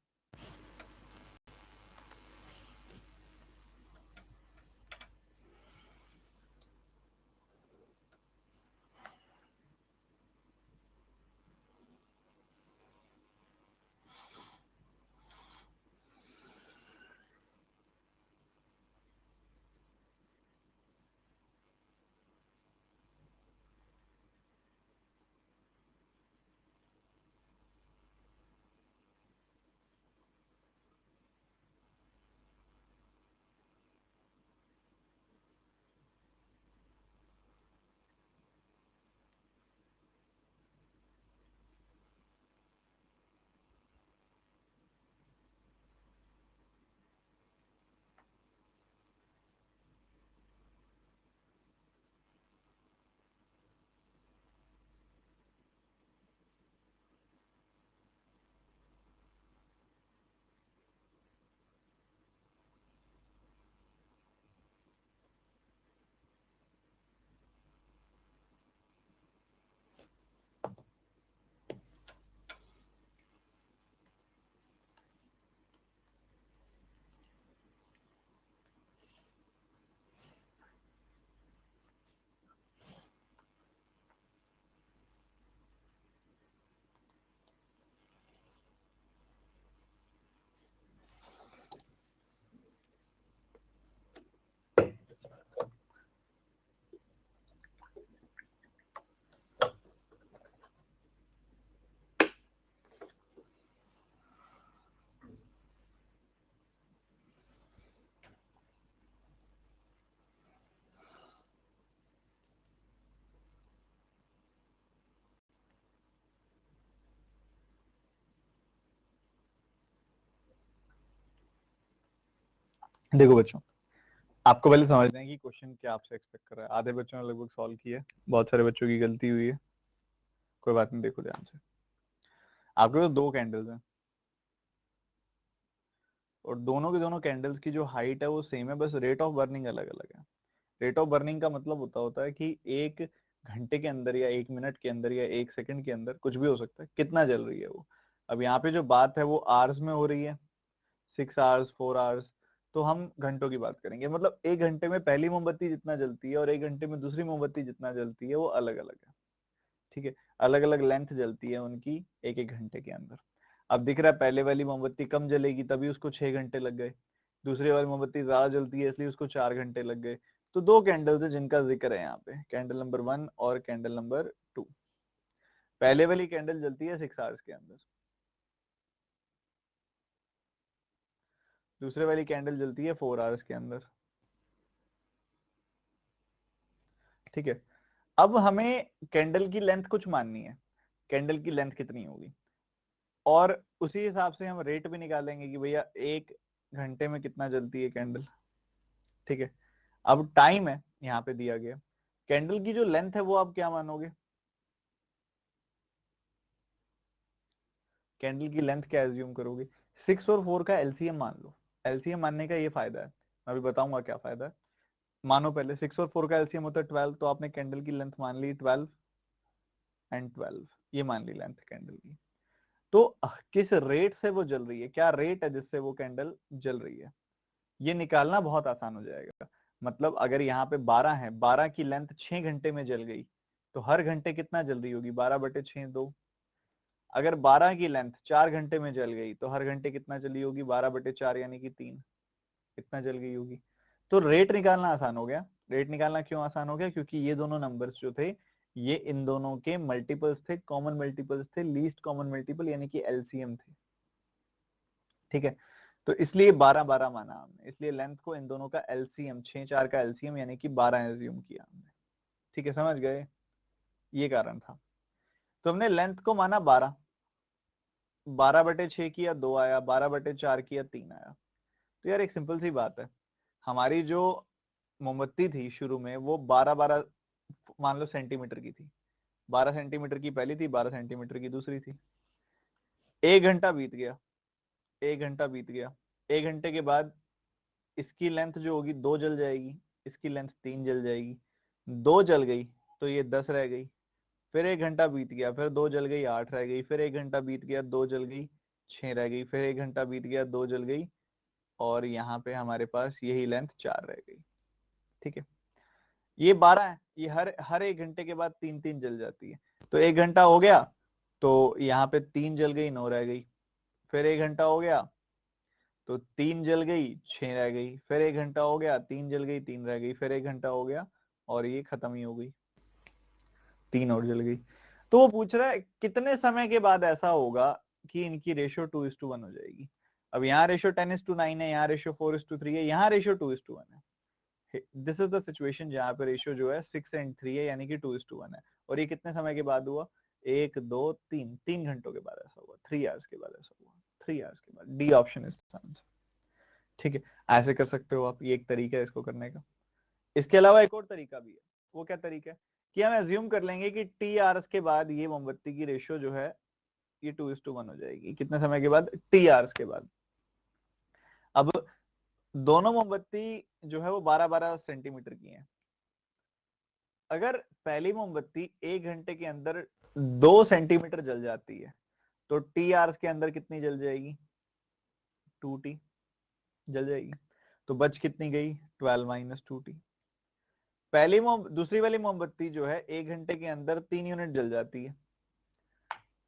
देखो बच्चों, आपको पहले समझना है कि क्वेश्चन क्या आपसे एक्सपेक्ट कर रहा है। आधे बच्चों ने लगभग सॉल्व किया है, बहुत सारे बच्चों की गलती हुई है, कोई बात नहीं, देखो ध्यान से। आपके पास दो कैंडल्स हैं और दोनों के दोनों कैंडल्स की जो हाइट है वो सेम है, बस रेट ऑफ बर्निंग अलग अलग है। रेट ऑफ बर्निंग का मतलब होता है कि 1 घंटे के अंदर या 1 मिनट के अंदर या 1 सेकंड के अंदर, कुछ भी हो सकता है, कितना जल रही है वो। अब यहाँ पे जो बात है वो आवर्स में हो रही है, 6 आवर्स 4 आवर्स, तो हम घंटों की बात करेंगे। मतलब 1 घंटे में पहली मोमबत्ती जितना जलती है और 1 घंटे में दूसरी मोमबत्ती जितना जलती है वो अलग अलग है। ठीक है, अलग अलग लेंथ जलती है उनकी एक एक घंटे के अंदर। अब दिख रहा है पहले वाली मोमबत्ती कम जलेगी तभी उसको 6 घंटे लग गए, दूसरी वाली मोमबत्ती ज्यादा जलती है इसलिए उसको 4 घंटे लग गए। तो दो कैंडल्स है जिनका जिक्र है यहाँ पे, कैंडल नंबर 1 और कैंडल नंबर 2। पहले वाली कैंडल जलती है 6 आवर्स के अंदर, दूसरे वाली कैंडल जलती है 4 आवर्स के अंदर। ठीक है, अब हमें कैंडल की लेंथ कुछ माननी है, कैंडल की लेंथ कितनी होगी, और उसी हिसाब से हम रेट भी निकालेंगे कि भैया 1 घंटे में कितना जलती है कैंडल। ठीक है, अब टाइम है यहाँ पे दिया गया, कैंडल की जो लेंथ है वो आप क्या मानोगे, कैंडल की लेंथ क्या एज्यूम करोगे, 6 और 4 का एलसीएम मान लो। एलसीएम मानने का ये फायदा है, मैं अभी बताऊंगा क्या फायदा है। मानो पहले 6 और 4 का एलसीएम होता है 12, तो आपने कैंडल की लेंथ मान ली 12 एंड 12, ये मान ली लेंथ कैंडल की। तो किस रेट से वो जल रही है, क्या रेट है जिससे वो कैंडल जल रही है, ये निकालना बहुत आसान हो जाएगा। मतलब अगर यहाँ पे 12 है, 12 की लेंथ 6 घंटे में जल गई, तो हर घंटे कितना जल रही होगी, 12/6 2। अगर 12 की लेंथ 4 घंटे में जल गई तो हर घंटे कितना जली होगी, 12/4 यानी कि 3, कितना जल गई होगी। तो रेट निकालना आसान हो गया। रेट निकालना क्यों आसान हो गया, क्योंकि ये दोनों नंबर्स जो थे ये इन दोनों के मल्टीपल्स थे, कॉमन मल्टीपल्स थे, लीस्ट कॉमन मल्टीपल यानी कि एलसीएम थे। ठीक है, तो इसलिए 12-12 माना हमने, इसलिए लेंथ को इन दोनों का एलसीएम 6-4 का एलसीएम यानी कि 12 एज्यूम किया हमने। ठीक है, समझ गए, ये कारण था। तो हमने लेंथ को माना 12, 12/6 किया 2 आया, 12/4 किया 3 आया। तो यार एक सिंपल सी बात है, हमारी जो मोमबत्ती थी शुरू में वो 12-12 मान लो सेंटीमीटर की थी, 12 सेंटीमीटर की पहली थी, 12 सेंटीमीटर की दूसरी थी। 1 घंटा बीत गया, 1 घंटा बीत गया, 1 घंटे के बाद इसकी लेंथ जो होगी 2 जल जाएगी, इसकी लेंथ 3 जल जाएगी, 2 जल गई तो ये 10 रह गई। फिर 1 घंटा बीत गया, फिर 2 जल गई 8 रह गई, फिर 1 घंटा बीत गया 2 जल गई 6 रह गई, फिर 1 घंटा बीत गया 2 जल गई, और यहाँ पे हमारे पास यही लेंथ 4 रह गई। ठीक है, ये 12 है, ये हर हर 1 घंटे के बाद 3-3 जल जाती है। तो 1 घंटा हो गया तो यहाँ पे 3 जल गई 9 रह गई, फिर 1 घंटा हो गया तो 3 जल गई 6 रह गई, फिर 1 घंटा हो गया 3 जल गई 3 रह गई, फिर 1 घंटा हो गया और ये खत्म ही हो गई, 3 और जल गई। तो वो पूछ रहा है कितने समय के बाद ऐसा होगा कि इनकी रेशियो 2:1 हो जाएगी। अब यहाँ रेशियो 10:9 है, यहाँ रेशियो 4:3 है, यहाँ रेशियो 2:1 है। दिस इज द सिचुएशन जहाँ पे रेशियो जो है 6 and 3 है यानी कि 2:1 है। और ये कितने समय के बाद हुआ, 1 2 3 3 घंटों के बाद ऐसा हुआ, 3 आवर्स के बाद ऐसा हुआ, 3 आवर्स के बाद। D option is answer. ठीक है, ऐसे कर सकते हो आप, ये एक तरीका है इसको करने का। इसके अलावा एक और तरीका भी है, वो क्या तरीका है कि हम एज्यूम कर लेंगे कि टी आवर्स के बाद ये मोमबत्ती की रेशियो जो है ये 2:1 हो जाएगी। कितने समय के बाद, टी आवर्स के बाद। अब दोनों मोमबत्ती जो है वो 12-12 सेंटीमीटर की हैं। अगर पहली मोमबत्ती 1 घंटे के अंदर 2 सेंटीमीटर जल जाती है तो टी आवर्स के अंदर कितनी जल जाएगी, 2t जल जाएगी। तो बच कितनी गई, 12 - 2t। दूसरी वाली मोमबत्ती जो है 1 घंटे के अंदर 3 यूनिट जल जाती है,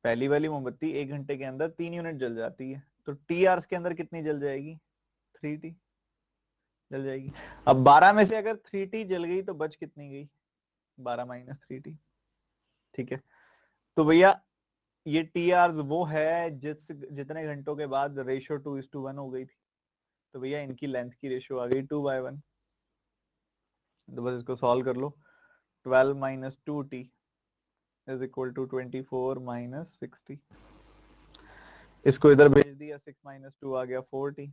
पहली वाली मोमबत्ती 1 घंटे के अंदर 3 यूनिट जल जाती है, तो टी आवर्स के अंदर कितनी जल जाएगी, 3t जल जाएगी। अब 12 में से अगर 3t जल गई तो बच कितनी गई, 12 - 3t। ठीक है, तो भैया ये टी आवर्स वो है जितने घंटों के बाद रेशियो 2:1 हो गई थी। तो भैया इनकी लेंथ की रेशियो आ गई 2/1। तो बस इसको सॉल्व कर लो, 12 - 2t इज इक्वल टू 24 - 60। इसको इधर भेज दिया, 6 - 2 आ गया 4t।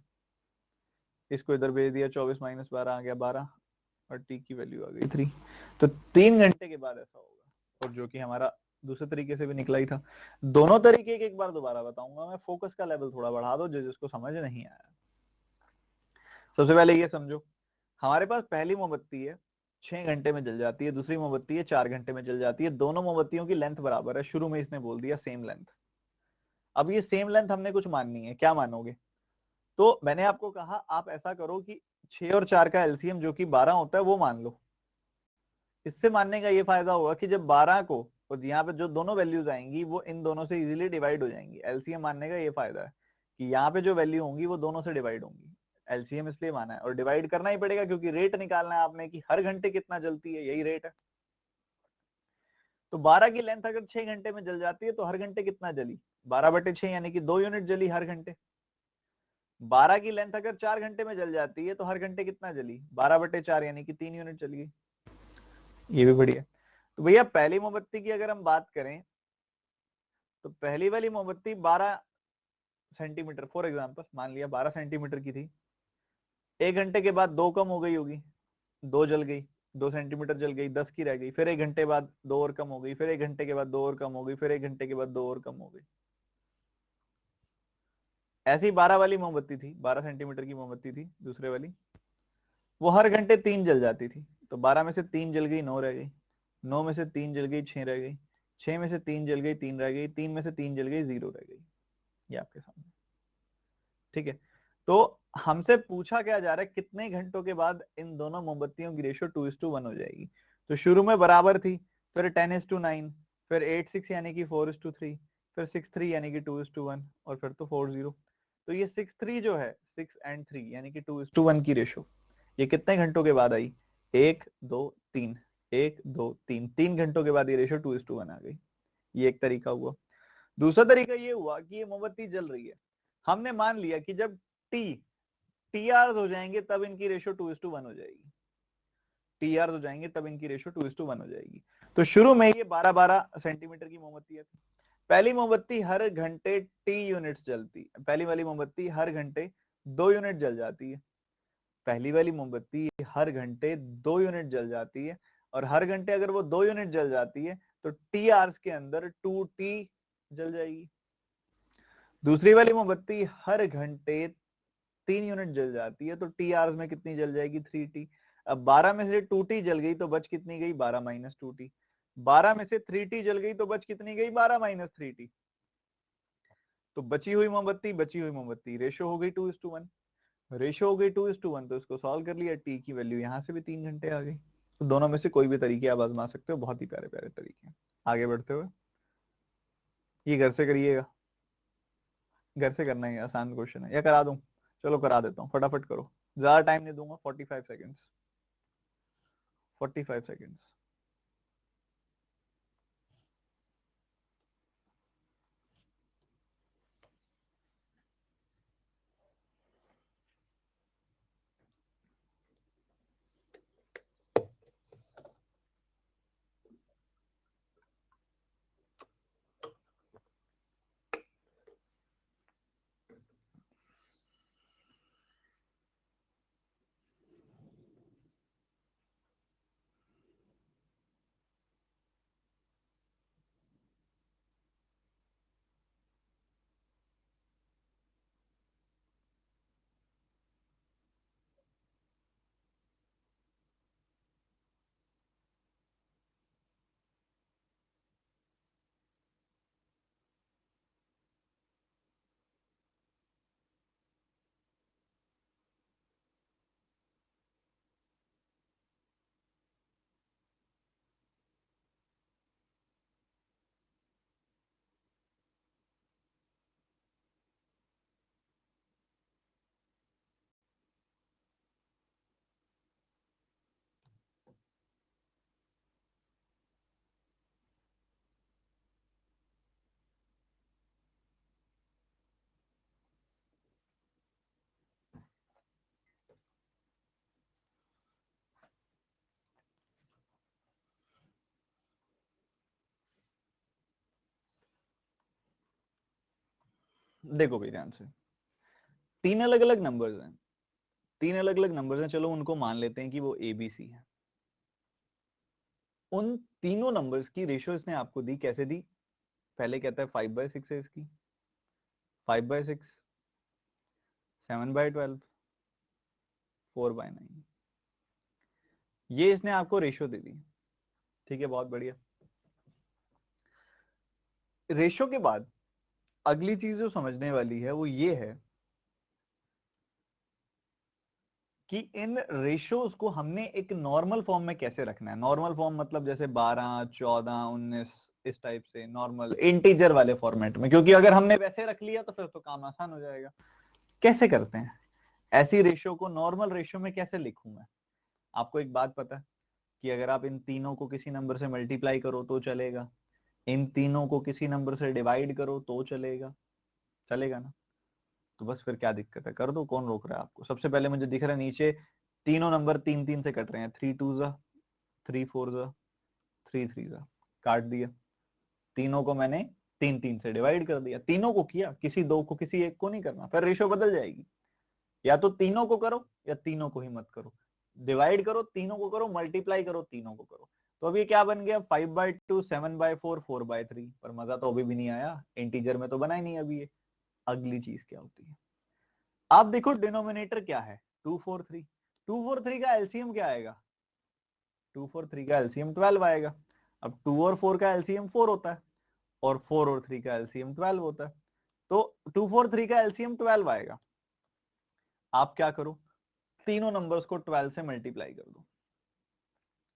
इसको इधर भेज दिया, 24 - 12 आ गया 12, और t की वैल्यू आ गई 3। तो 3 घंटे के बाद ऐसा होगा, और जो कि हमारा दूसरे तरीके से भी निकला ही था। दोनों तरीके एक बार दोबारा बताऊंगा मैं, फोकस का लेवल थोड़ा बढ़ा दो जिसको समझ नहीं आया। सबसे पहले ये समझो, हमारे पास पहली मोमबत्ती है 6 घंटे में जल जाती है, दूसरी मोमबत्ती है 4 घंटे में जल जाती है। दोनों मोमबत्तियों की लेंथ बराबर है, शुरू में इसने बोल दिया सेम लेंथ। अब ये सेम लेंथ हमने कुछ माननी है, क्या मानोगे। तो मैंने आपको कहा आप ऐसा करो कि 6 और 4 का एलसीएम जो कि 12 होता है वो मान लो। इससे मानने का ये फायदा होगा कि जब 12 को और यहाँ पे जो दोनों वैल्यूज आएंगी वो इन दोनों से इजीली डिवाइड हो जाएंगी। एलसीएम मानने का ये फायदा है कि यहाँ पे जो वैल्यू होंगी वो दोनों से डिवाइड होंगी। एलसीएम इसलिए माना है, और डिवाइड करना ही पड़ेगा क्योंकि रेट निकालना है आपने कि हर घंटे कितना जलती है, यही रेट है। तो 12 की लेंथ अगर 6 घंटे में जल जाती है तो हर घंटे कितना जली, 12/6 यानी कि 2 यूनिट जली हर घंटे। 12 की लेंथ अगर 4 घंटे में जल जाती है तो हर घंटे कितना जली, 12/4 यानी कि 3 यूनिट जल गई। ये भी बढ़िया। तो भैया पहली मोमबत्ती की अगर हम बात करें तो पहली वाली मोमबत्ती 12 सेंटीमीटर, फॉर एग्जाम्पल मान लिया 12 सेंटीमीटर की थी। 1 घंटे के बाद 2 कम हो गई होगी, 2 जल गई, 2 सेंटीमीटर जल गई, 10 की रह गई। फिर 1 घंटे बाद 2 और कम हो गई, फिर 1 घंटे के बाद 2 और कम हो गई, फिर 1 घंटे के बाद 2 और कम हो गई। ऐसी 12 वाली मोमबत्ती थी, 12 सेंटीमीटर की मोमबत्ती थी दूसरे वाली, वो हर घंटे 3 जल जाती थी। तो 12 में से 3 जल गई, 9 रह गई, 9 में से 3 जल गई, 6 रह गई, 6 में से 3 जल गई, 3 रह गई, 3 में से 3 जल गई, 0 रह गई। ये आपके सामने, ठीक है। तो हमसे पूछा क्या जा रहा है, कितने घंटों के बाद इन दोनों मोमबत्तियों की रेशियो 2:1 हो जाएगी। तो शुरू में बराबर थी, फिर 10:9, फिर 8:6 यानी कि 4:3, फिर 6:3 यानी कि 2:1, और फिर तो 4:0। तो ये 6:3 जो है, 6 and 3 यानी कि 2:1 की रेशियो, ये कितने घंटों के बाद आई, 1 2 3, 1 2 3, 3 घंटों के बाद ये रेशियो 2:1 आ गई। ये एक तरीका हुआ। दूसरा तरीका ये हुआ कि ये मोमबत्ती जल रही है, हमने मान लिया कि जब टी आर हो जाएंगे तब इनकी रेशियो 2:1 हो जाएगी, टी आर हो जाएंगे तब इनकी रेशियो 2:1 हो जाएगी। तो शुरू में ये 12-12 सेंटीमीटर की मोमबत्ती थी। पहली मोमबत्ती हर घंटे टी यूनिट्स जलती, पहली वाली मोमबत्ती हर घंटे 2 यूनिट जल जाती है। पहली वाली मोमबत्ती हर घंटे 2 यूनिट जल जाती है, और हर घंटे अगर वो 2 यूनिट जल जाती है तो टी आर्स के अंदर 2T जल जाएगी। दूसरी वाली मोमबत्ती हर घंटे 3 यूनिट जल जाती है, तो टी आवर्स में कितनी जल जाएगी, 3T। अब 12 में से 2T जल गई तो बच कितनी गई, 12 - 2T। 12 में से 3T जल गई तो बच कितनी गई, 12 - 3T। तो बची हुई मोमबत्ती रेशियो हो गई 2:1, रेशियो हो गई 2:1। तो इसको सॉल्व कर लिया, टी की वैल्यू यहाँ से भी 3 घंटे आ गई। तो दोनों में से कोई भी तरीके आप आजमा सकते हो, बहुत ही प्यारे प्यारे तरीके हैं। आगे बढ़ते हुए ये घर से करिएगा, घर से करना है, आसान क्वेश्चन है, या करा दूं, चलो करा देता हूँ, फटाफट करो, ज्यादा टाइम नहीं दूंगा, 45 सेकेंड्स, 45 सेकेंड्स। देखो भाई ध्यान से, 3 अलग अलग नंबर्स हैं, 3 अलग अलग नंबर्स हैं, चलो उनको मान लेते हैं कि वो ABC है। उन तीनों नंबर्स की रेशियो इसने आपको दी, कैसे दी, पहले कहता है 5/6 है इसकी, 5/6, 7/12, 4/9, ये इसने आपको रेशियो दे दी। ठीक है, बहुत बढ़िया। रेशियो के बाद अगली चीज जो समझने वाली है वो ये है कि इन रेशियोज को हमने एक नॉर्मल फॉर्म में कैसे रखना है। नॉर्मल फॉर्म मतलब जैसे 12, 14, 19, इस टाइप से नॉर्मल इंटीजर वाले फॉर्मेट में, क्योंकि अगर हमने वैसे रख लिया तो फिर तो काम आसान हो जाएगा। कैसे करते हैं ऐसी रेशियो को, नॉर्मल रेशियो में कैसे लिखूं मैं? आपको एक बात पता है कि अगर आप इन तीनों को किसी नंबर से मल्टीप्लाई करो तो चलेगा, इन तीनों को किसी नंबर से डिवाइड करो तो चलेगा, चलेगा ना? तो बस फिर क्या दिक्कत है, कर दो, कौन रोक रहा है आपको? सबसे पहले मुझे दिख रहा है नीचे तीनों नंबर 3 3 से कट रहे हैं, 3 2 जा 3 4 जा 3 3 जा, काट दिया। तीनों को मैंने 3 3 से डिवाइड कर दिया, तीनों को किया, किसी दो को किसी एक को नहीं करना, फिर रेशियो बदल जाएगी। या तो तीनों को करो या तीनों को ही मत करो, डिवाइड करो तीनों को करो, मल्टीप्लाई करो तीनों को करो। तो अभी क्या बन गया, 5/2 7/4 4/3। पर मजा तो अभी भी नहीं आया, इंटीजर में तो बना ही नहीं अभी ये। अगली चीज क्या होती है, आप देखो डिनोमिनेटर क्या है, 243। 243 का एलसीएम क्या आएगा, 243 का एलसीएम 12 आएगा। अब 2 और 4 का एलसीएम 4 होता है, और 4 और 3 का एलसीएम 12 होता है। तो 243 का एलसीएम 12 आएगा। आप क्या करो, तीनों नंबर्स को 12 से मल्टीप्लाई कर दो,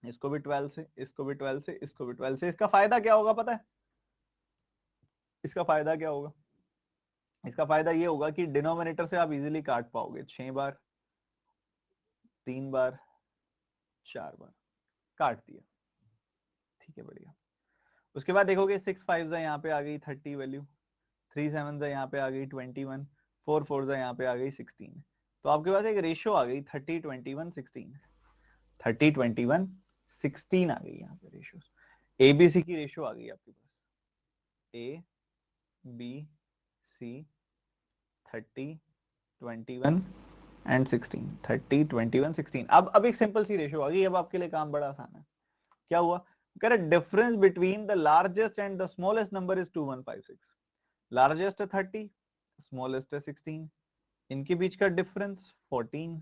इसको भी 12 से, इसको भी 12 से, इसको भी 12 से। इसका फायदा क्या होगा पता है, इसका फायदा क्या होगा? इसका फायदा ये होगा कि डिनोमिनेटर से आप इजीली काट पाओगे, 6 बार, 3 बार, 4 बार काट दिया, ठीक है, बढ़िया। उसके बाद देखोगे 6 5 यहाँ पे आ गई 30 वैल्यू, 3 7 यहाँ पे आ गई 21, 4 4 यहाँ पे आ गई 16। तो आपके पास एक रेशियो आ गई 30 21 16, 30 21 16 आ गई यहाँ पे रेशियो। एबीसी की रेशियो आ गई आपके पास, ए बी सी 30 21 एंड 16, 30 21 16। अब एक सिंपल सी रेशियो आ गई, अब आपके लिए काम बड़ा आसान है। क्या हुआ, कह रहे difference between the largest and the smallest number is 2156। Largest है 30, स्मॉलेस्ट है 16, इनके बीच का डिफरेंस 14।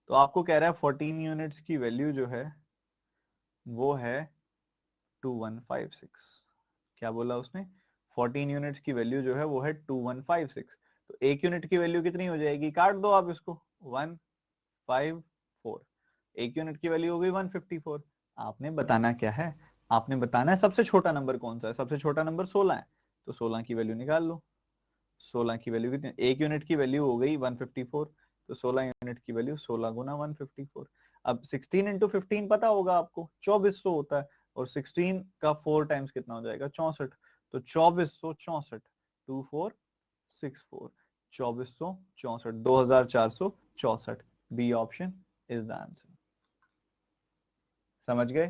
तो आपको कह रहा है 14 यूनिट्स की वैल्यू जो है वो है 2156। क्या बोला उसने, 14 यूनिट्स की वैल्यू जो है वो है 2156। तो एक यूनिट की वैल्यू कितनी हो जाएगी, काट दो आप इसको, 154। एक यूनिट की वैल्यू हो गई 154। आपने बताना क्या है, आपने बताना है सबसे छोटा नंबर कौन सा है। सबसे छोटा नंबर 16 है, तो 16 की वैल्यू निकाल लो। 16 की वैल्यू कितनी, एक यूनिट की वैल्यू हो गई 154, तो 16 यूनिट की वैल्यू 16 गुना 154। अब 16 इंटू 15 पता होगा आपको, 2400 होता है, और 16 का 4 टाइम्स कितना हो जाएगा, 64। तो 2464, 2464, 2464, 2464। B option is the answer. समझ गए,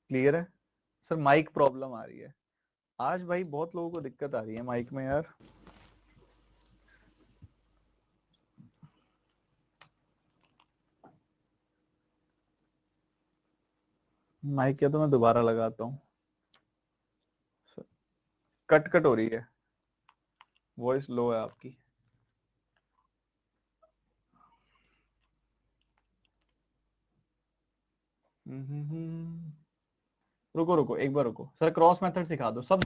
क्लियर है? सर माइक प्रॉब्लम आ रही है आज भाई, बहुत लोगों को दिक्कत आ रही है माइक में यार। माइक क्या तो मैं दोबारा लगाता हूँ, कट कट हो रही है, वॉइस लो है आपकी। रुको रुको एक बार रुको सर, क्रॉस मेथड सिखा दो सब।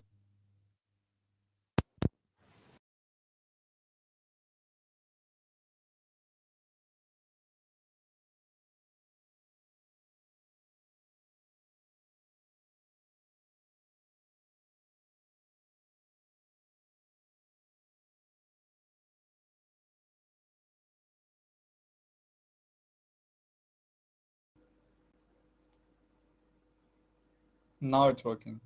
Now it's working.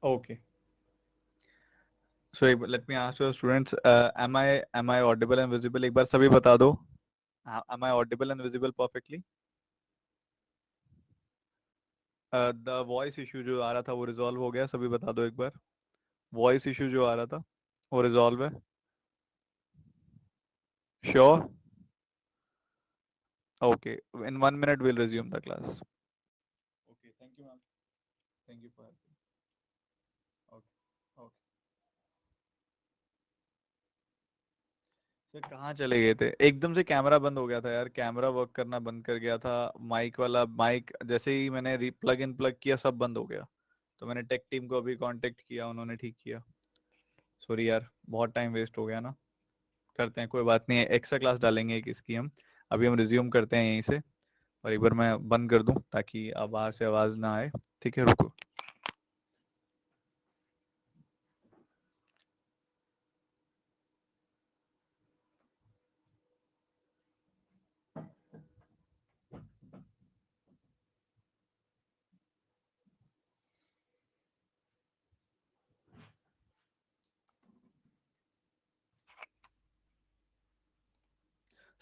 Okay, so let me ask your students, am I audible and visible, एक बार सभी बता दो, am I audible and visible perfectly? The voice issue जो आ रहा था वो रिजॉल्व हो गया, सभी बता दो एक बार। वॉइस इशू जो आ रहा था वो रिजॉल्व है, sure? Okay, in 1 minute we'll resume the class. Okay, thank you ma'am, thank you for helping. Okay, okay. Sir कहाँ चले गए थे, एकदम से कैमरा बंद हो गया था यार, कैमरा वर्क करना बंद कर गया था, माइक वाला, माइक जैसे ही मैंने प्लग इन प्लग किया सब बंद हो गया। तो मैंने टेक टीम को अभी कांटेक्ट किया, उन्होंने ठीक किया। सॉरी यार, बहुत टाइम वेस्ट हो गया ना। करते हैं, कोई बात नहीं है, एक्स्ट्रा क्लास डालेंगे एक इसकी हम। अभी हम रिज्यूम करते हैं यहीं से, और एक बार मैं बंद कर दूं ताकि अब बाहर से आवाज ना आए। ठीक है, रुको।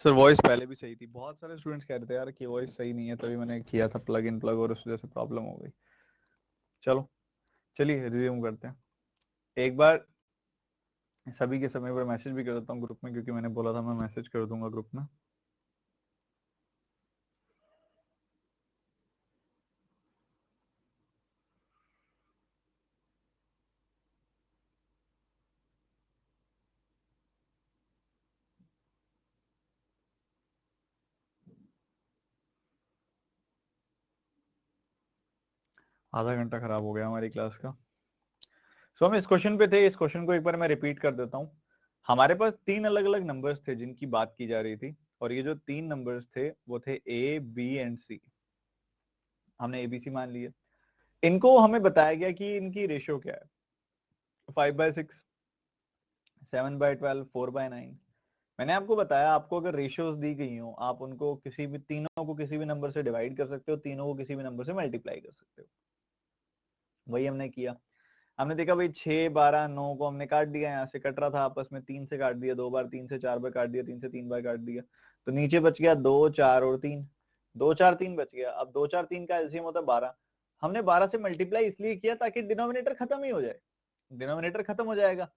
सर वॉइस पहले भी सही थी, बहुत सारे स्टूडेंट्स कह रहे थे यार कि वॉइस सही नहीं है, तभी मैंने किया था प्लग इन प्लग, और उस वजह से प्रॉब्लम हो गई। चलो, चलिए रिज्यूम करते हैं। एक बार सभी के समय पर मैसेज भी कर देता हूँ ग्रुप में, क्योंकि मैंने बोला था मैं मैसेज कर दूंगा ग्रुप में। आधा घंटा खराब हो गया हमारी क्लास का। सो हम इस क्वेश्चन पे थे, इस क्वेश्चन को एक बार मैं रिपीट कर देता हूँ। हमारे पास तीन अलग अलग नंबर्स थे जिनकी बात की जा रही थी, और ये जो तीन नंबर्स थे वो थे ए बी एंड सी। हमने एबीसी मान लिए। इनको हमें बताया गया कि इनकी रेशियो क्या है, 5/6, 7/12, 4/9। मैंने आपको बताया, आपको अगर रेशियोज दी गई हो, आप उनको किसी भी, तीनों को किसी भी नंबर से डिवाइड कर सकते हो, तीनों को किसी भी नंबर से मल्टीप्लाई कर सकते हो। वही हमने किया। हमने देखा भाई 6, 12, 9 को हमने काट दिया, यहाँ से कट रहा था आपस में, 3 से काट दिया, 2 बार, 3 से 4 बार काट दिया, 3 से 3 बार काट दिया, तो नीचे बच गया 2, 4 और 3। 2, 4, 3 बच गया। अब 2, 4, 3 का एलसीएम होता है 12। हमने 12 से मल्टीप्लाई इसलिए किया ताकि डिनोमिनेटर खत्म ही हो जाए, डिनोमिनेटर खत्म हो जाएगा।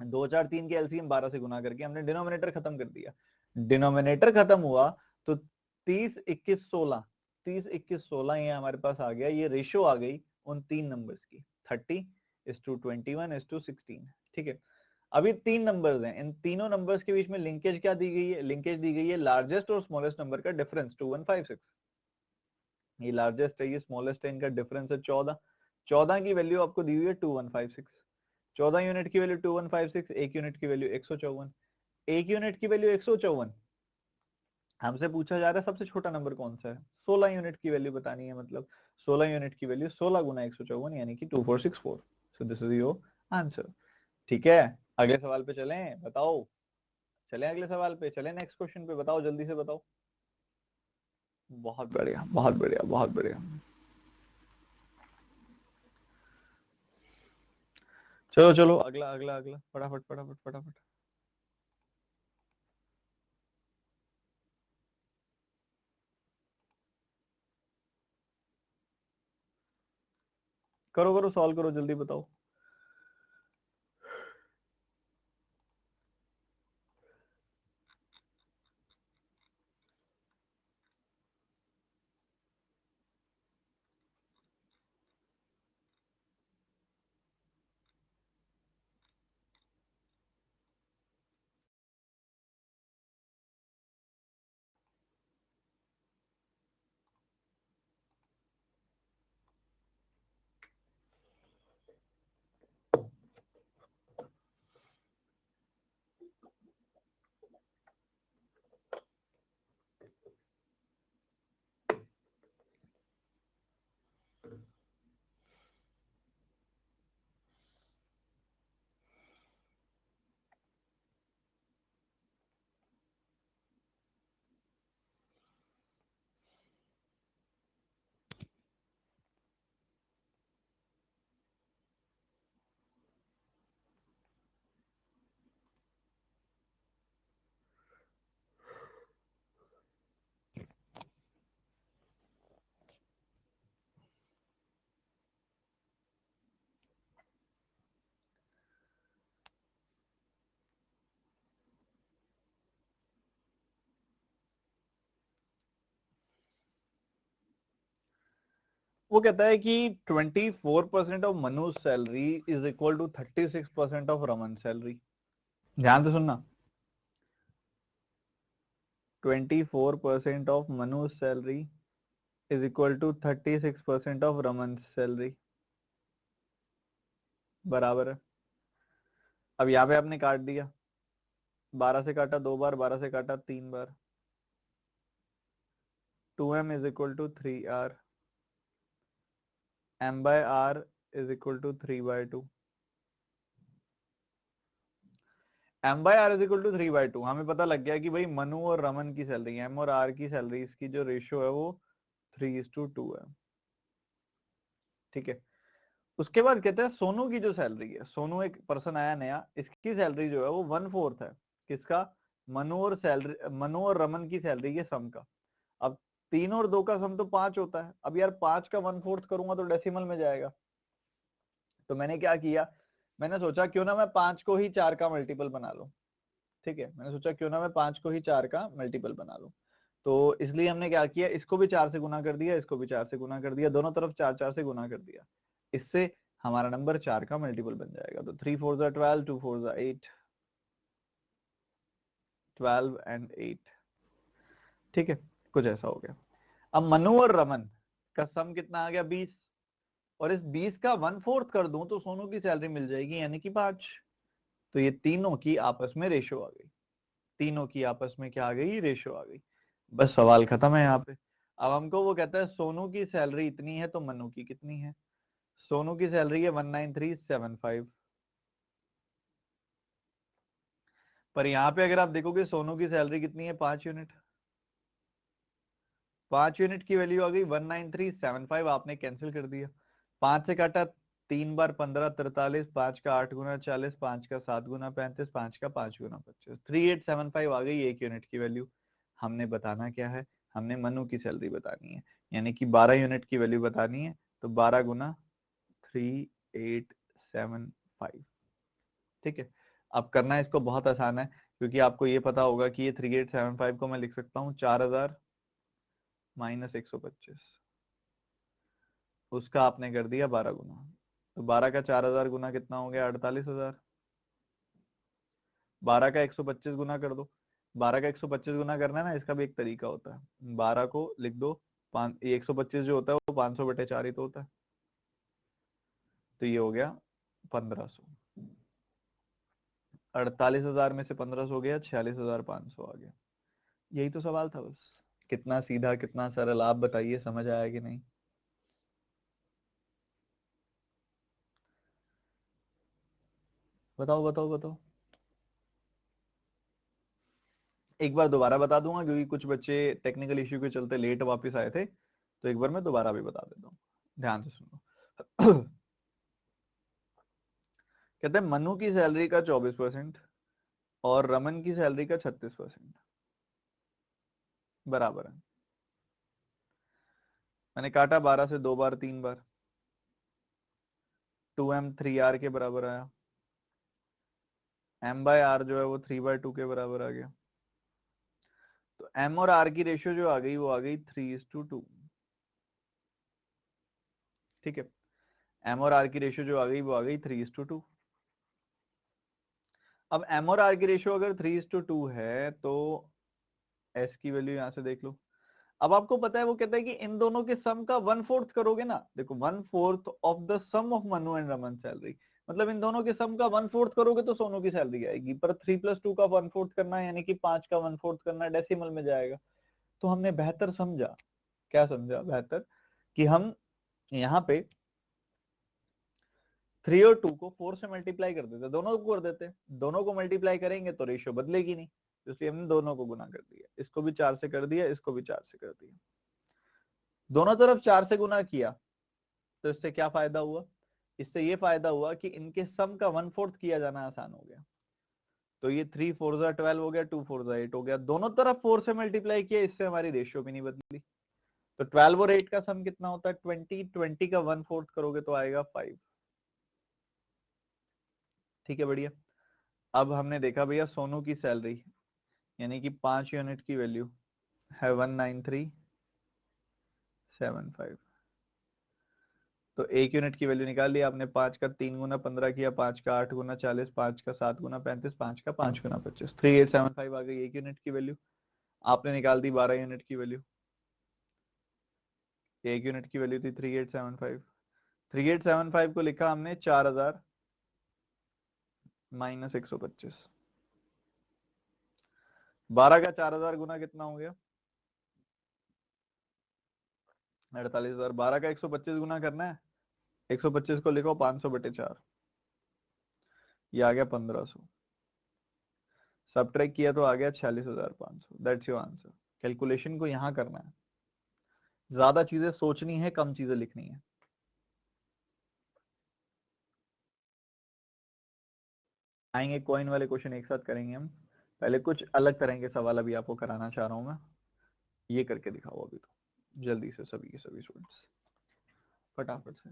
2, 4, 3 के एलसीएम 12 से गुना करके हमने डिनोमिनेटर खत्म कर दिया। डिनोमिनेटर खत्म हुआ तो 30, 21, 16, 30, 21, 16 ये हमारे पास आ गया। ये रेशियो आ गई उन तीन नंबर्स की, 30:21:16। ठीक है। अभी तीन नंबर्स हैं, इन तीनों नंबर्स के बीच में लिंकेज क्या दी गई है? लिंकेज दी गई है लार्जेस्ट और स्मॉलेस्ट नंबर का डिफरेंस 2156। ये लार्जेस्ट है, ये स्मॉलेस्ट है, इनका डिफरेंस है 14। 14 की वैल्यू आपको दी हुई है 2156। 14 यूनिट की वैल्यू 2156, एक यूनिट की वैल्यू 154। एक यूनिट की वैल्यू 154। हमसे पूछा जा रहा है सबसे छोटा नंबर कौन सा है, 16 यूनिट की वैल्यू बतानी है, मतलब 16 यूनिट की वैल्यू 16 गुना 154 यानी कि 2464। So this is your answer. ठीक है, अगले सवाल पे चलें, बताओ। चलें अगले सवाल पे, चलें नेक्स्ट क्वेश्चन पे, बताओ जल्दी से बताओ। बहुत बढ़िया, बहुत बढ़िया, बहुत बढ़िया। चलो चलो, अगला अगला अगला, फटाफट फटाफट फटाफट। करो करो, सॉल्व करो, जल्दी बताओ। वो कहता है कि 24% of Manuj salary is equal to 36% of Raman salary. ध्यान से सुनना। 24% of Manuj salary is equal to 36% of Raman salary, बराबर है। अब यहाँ पे आपने काट दिया, 12 से काटा 2 बार, 12 से काटा 3 बार, 2m is equal to 3r, m by r is equal to 3/2, m by r is equal to 3/2। हमें पता लग गया कि भाई मनु और रमन की सैलरी, m और r की सैलरी, इसकी जो रेशियो है वो 3:2 है। ठीक है, उसके बाद कहते हैं सोनू की जो सैलरी है, सोनू एक पर्सन आया नया, इसकी सैलरी जो है वो 1/4 है किसका, मनु और रमन की सैलरी के सम का। अब 3 और 2 का सम तो 5 होता है। अब यार 5 का 1/4 करूंगा तो डेसिमल में जाएगा। तो मैंने क्या किया, मैंने सोचा क्यों ना मैं 5 को ही 4 का मल्टीपल बना लूं। ठीक है, मैंने सोचा क्यों ना मैं 5 को ही 4 का मल्टीपल बना लूं। तो इसलिए हमने क्या किया, इसको भी 4 से गुना कर दिया, इसको भी 4 से गुना कर दिया, दोनों तरफ 4 से गुना कर दिया। इससे हमारा नंबर 4 का मल्टीपल बन जाएगा। तो 3 4 12, 2 4 8, 12 एंड 8। ठीक है, कुछ ऐसा हो गया। अब मनु और रमन का सम कितना आ गया, 20, और इस 20 का 1/4 कर दूं तो सोनू की सैलरी मिल जाएगी, यानी कि 5। तो ये तीनों की आपस में रेशो आ गई, तीनों की आपस में क्या आ गई, रेशो आ गई। बस सवाल खत्म है यहाँ पे। अब हमको वो कहता है सोनू की सैलरी इतनी है तो मनु की कितनी है। सोनू की सैलरी है 19375, पर यहाँ पे अगर आप देखोगे सोनू की सैलरी कितनी है, 5 यूनिट। 5 यूनिट की वैल्यू आ गई 19375, आपने कैंसिल कर दिया। 5 से काटा 3 बार 15 43, 5 का 8 गुना 40, 5 का 7 गुना 35, 5 का 5 गुना 25, 3875 आ गई 1 यूनिट की वैल्यू। हमने बताना क्या है, हमने मनु की सैलरी बतानी है, यानी कि 12 यूनिट की वैल्यू बतानी है। तो 12 गुना 3875। ठीक है, अब करना इसको बहुत आसान है, क्योंकि आपको ये पता होगा कि ये 3875 को मैं लिख सकता हूँ 4000 माइनस 125, उसका आपने कर दिया 12 गुना। तो 12 का 4000 गुना कितना हो गया, 48,000। 12 का 125 गुना कर दो। 12 का 125 गुना करना है ना, इसका भी एक तरीका होता है। 12 को लिख दो, 125 जो होता है वो 500/4 ही तो होता है। तो ये हो गया 1500। 48,000 में से 1500 गया, 46,500 आ गया। यही तो सवाल था बस। कितना सीधा, कितना सरल, आप बताइए समझ आया कि नहीं। बताओ बताओ बताओ। एक बार दोबारा बता दूंगा, क्योंकि कुछ बच्चे टेक्निकल इश्यू के चलते लेट वापस आए थे, तो एक बार मैं दोबारा भी बता देता हूँ, ध्यान से सुनो। कहते हैं मनु की सैलरी का 24% और रमन की सैलरी का 36% बराबर है। मैंने काटा 12 से 2 बार 3 बार, 2m 3r के बराबर आया, m बाय r जो है वो 3/2 के बराबर आ गया। तो m और r की रेशियो जो आ गई वो आ गई 3:2। ठीक है, m और r की रेशियो जो आ गई वो आ गई 3:2। अब m और r की रेशियो अगर 3:2 है तो s की वैल्यू यहां से देख लो। अब आपको पता है वो कहता है कि इन दोनों के सम का 1/4 करोगे ना, देखो 1/4 of the sum of Manu and Raman salary, मतलब इन दोनों के सम का 1/4 करोगे तो सोनू की सैलरी आएगी। पर 3+2 का 1/4 करना है, यानी कि 5 का 1/4 करना है, डेसिमल में जाएगा। तो हमने बेहतर समझा, क्या समझा बेहतर, कि हम यहाँ पे 3 और 2 को 4 से मल्टीप्लाई कर देते, दोनों को कर देते। दोनों को मल्टीप्लाई करेंगे तो रेशियो बदलेगी नहीं, इसलिए हमने दोनों को गुना कर दिया। इसको भी 4 से कर दिया, इसको भी 4 से कर दिया। दोनों तरफ 4 से गुना किया तो इससे क्या फायदा हुआ, इससे ये फायदा हुआ कि इनके सम का 1/4 किया जाना आसान हो गया। तो ये 3 4 12 हो गया, 2 4 8 हो गया, दोनों तरफ 4 से मल्टीप्लाई किया, इससे हमारी रेशियो भी नहीं बदली। तो 12 और 8 का सम कितना होता है, 20। 20 का 1/4 करोगे तो आएगा 5। ठीक है, बढ़िया। अब हमने देखा भैया सोनू की सैलरी, यानी कि 5 यूनिट की वैल्यू है 19375। तो 1 यूनिट की वैल्यू निकाल लिया आपने, 5 का 3 गुना 15 किया, 5 का 8 गुना 40, 5 का 7 गुना 35, 5 का 5 गुना 25, 3875 आ गई 1 यूनिट की वैल्यू। आपने निकाल दी 12 यूनिट की वैल्यू। 1 यूनिट की वैल्यू थी 3875। 3875 को लिखा हमने 4000 माइनस 125। 12 का 4000 गुना कितना हो गया? 48,000। 12 का 125 गुना करना है, 125 को लिखो 500/4, ये आ गया 1500। सब्ट्रैक्ट किया तो आ गया 46,500। That's your answer. कैलकुलेशन को यहां करना है, ज्यादा चीजें सोचनी है, कम चीजें लिखनी है। आएंगे कॉइन वाले क्वेश्चन एक साथ करेंगे हम। पहले कुछ अलग तरह के सवाल अभी आपको कराना चाह रहा हूं मैं, ये करके दिखाओ अभी तो जल्दी से सभी के सभी स्टूडेंट्स फटाफट से।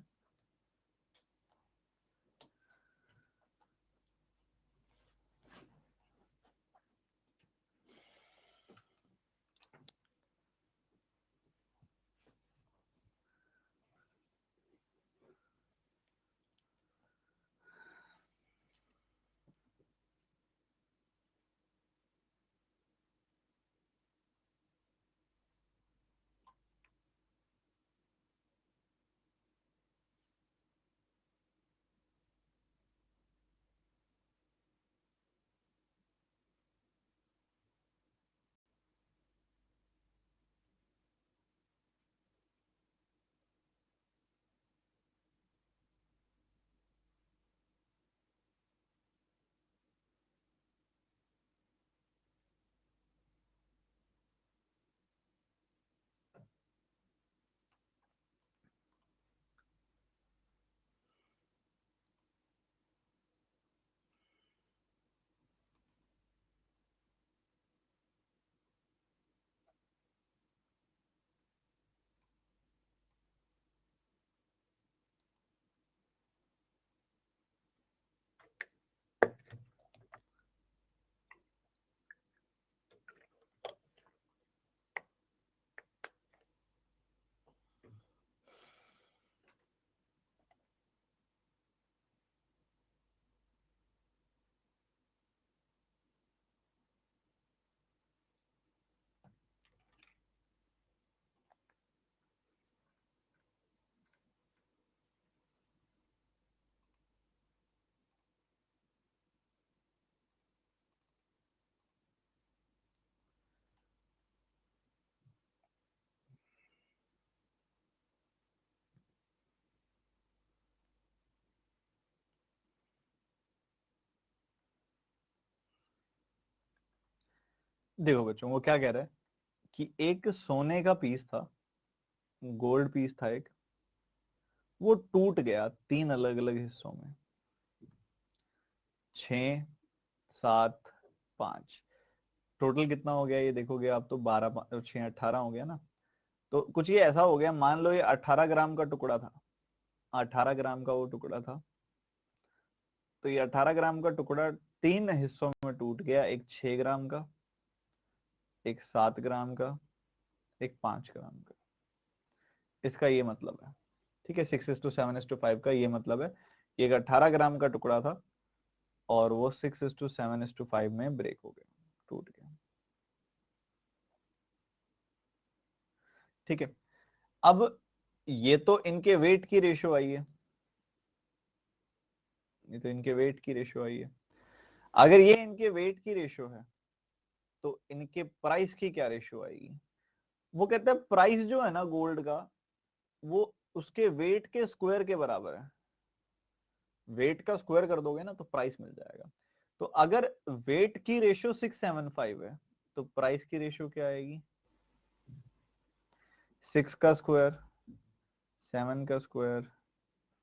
देखो बच्चों, वो क्या कह रहा है कि एक सोने का पीस था, गोल्ड पीस था एक, वो टूट गया 3 अलग अलग हिस्सों में, 6, 7, 5। टोटल कितना हो गया ये देखोगे आप तो 12, 6, 18 हो गया ना। तो कुछ ये ऐसा हो गया, मान लो ये 18 ग्राम का टुकड़ा था, 18 ग्राम का वो टुकड़ा था। तो ये 18 ग्राम का टुकड़ा 3 हिस्सों में टूट गया, एक 6 ग्राम का, एक 7 ग्राम का, एक 5 ग्राम का। इसका ये मतलब है, ठीक है, 6:7:5 का ये मतलब है कि एक 18 ग्राम का टुकड़ा था और वो 6:7:5 में ब्रेक हो गया, टूट गया। ठीक है, अब ये तो इनके वेट की रेशियो आई है, ये तो इनके वेट की रेशियो आई है। अगर ये इनके वेट की रेशियो है तो इनके प्राइस की क्या रेशियो आएगी? वो कहते हैं प्राइस जो है ना गोल्ड का, वो उसके वेट के स्क्वायर के बराबर है। वेट का स्क्वायर कर दोगे ना तो प्राइस मिल जाएगा। तो अगर वेट की रेशियो 675 है तो प्राइस की रेशियो क्या आएगी? 6 का स्क्वायर, 7 का स्क्वायर,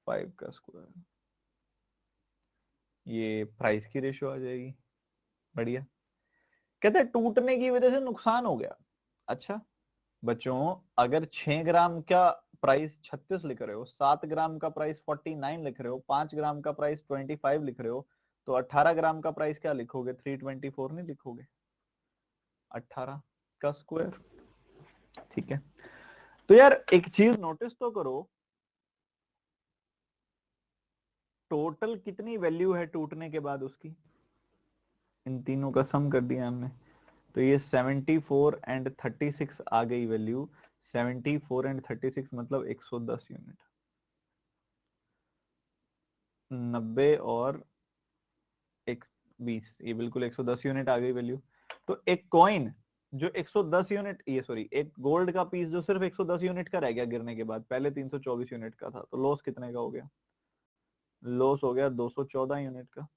5 का स्क्वायर, ये प्राइस की रेशियो आ जाएगी। बढ़िया। कहते हैं टूटने की वजह से नुकसान हो गया। अच्छा बच्चों, अगर 6 ग्राम का प्राइस 36 लिख रहे हो, 7 ग्राम का प्राइस 49 लिख रहे हो, 5 ग्राम का प्राइस 25 लिख रहे हो, तो 18 ग्राम का प्राइस क्या लिखोगे? 324 नहीं लिखोगे, 18 का स्क्वायर। ठीक है, तो यार एक चीज नोटिस तो करो, टोटल कितनी वैल्यू है टूटने के बाद उसकी? इन तीनों का सम कर दिया हमने, तो ये 74 एंड 36 आ गई वैल्यू। 74 एंड 36 मतलब 110 यूनिट। 90 और 20, ये बिल्कुल 110 यूनिट आ गई वैल्यू। तो एक कॉइन जो 110 यूनिट, ये सॉरी, एक गोल्ड का पीस जो सिर्फ 110 यूनिट का रह गया गिरने के बाद, पहले 324 यूनिट का था, तो लॉस कितने का हो गया? लॉस हो गया 214 यूनिट का।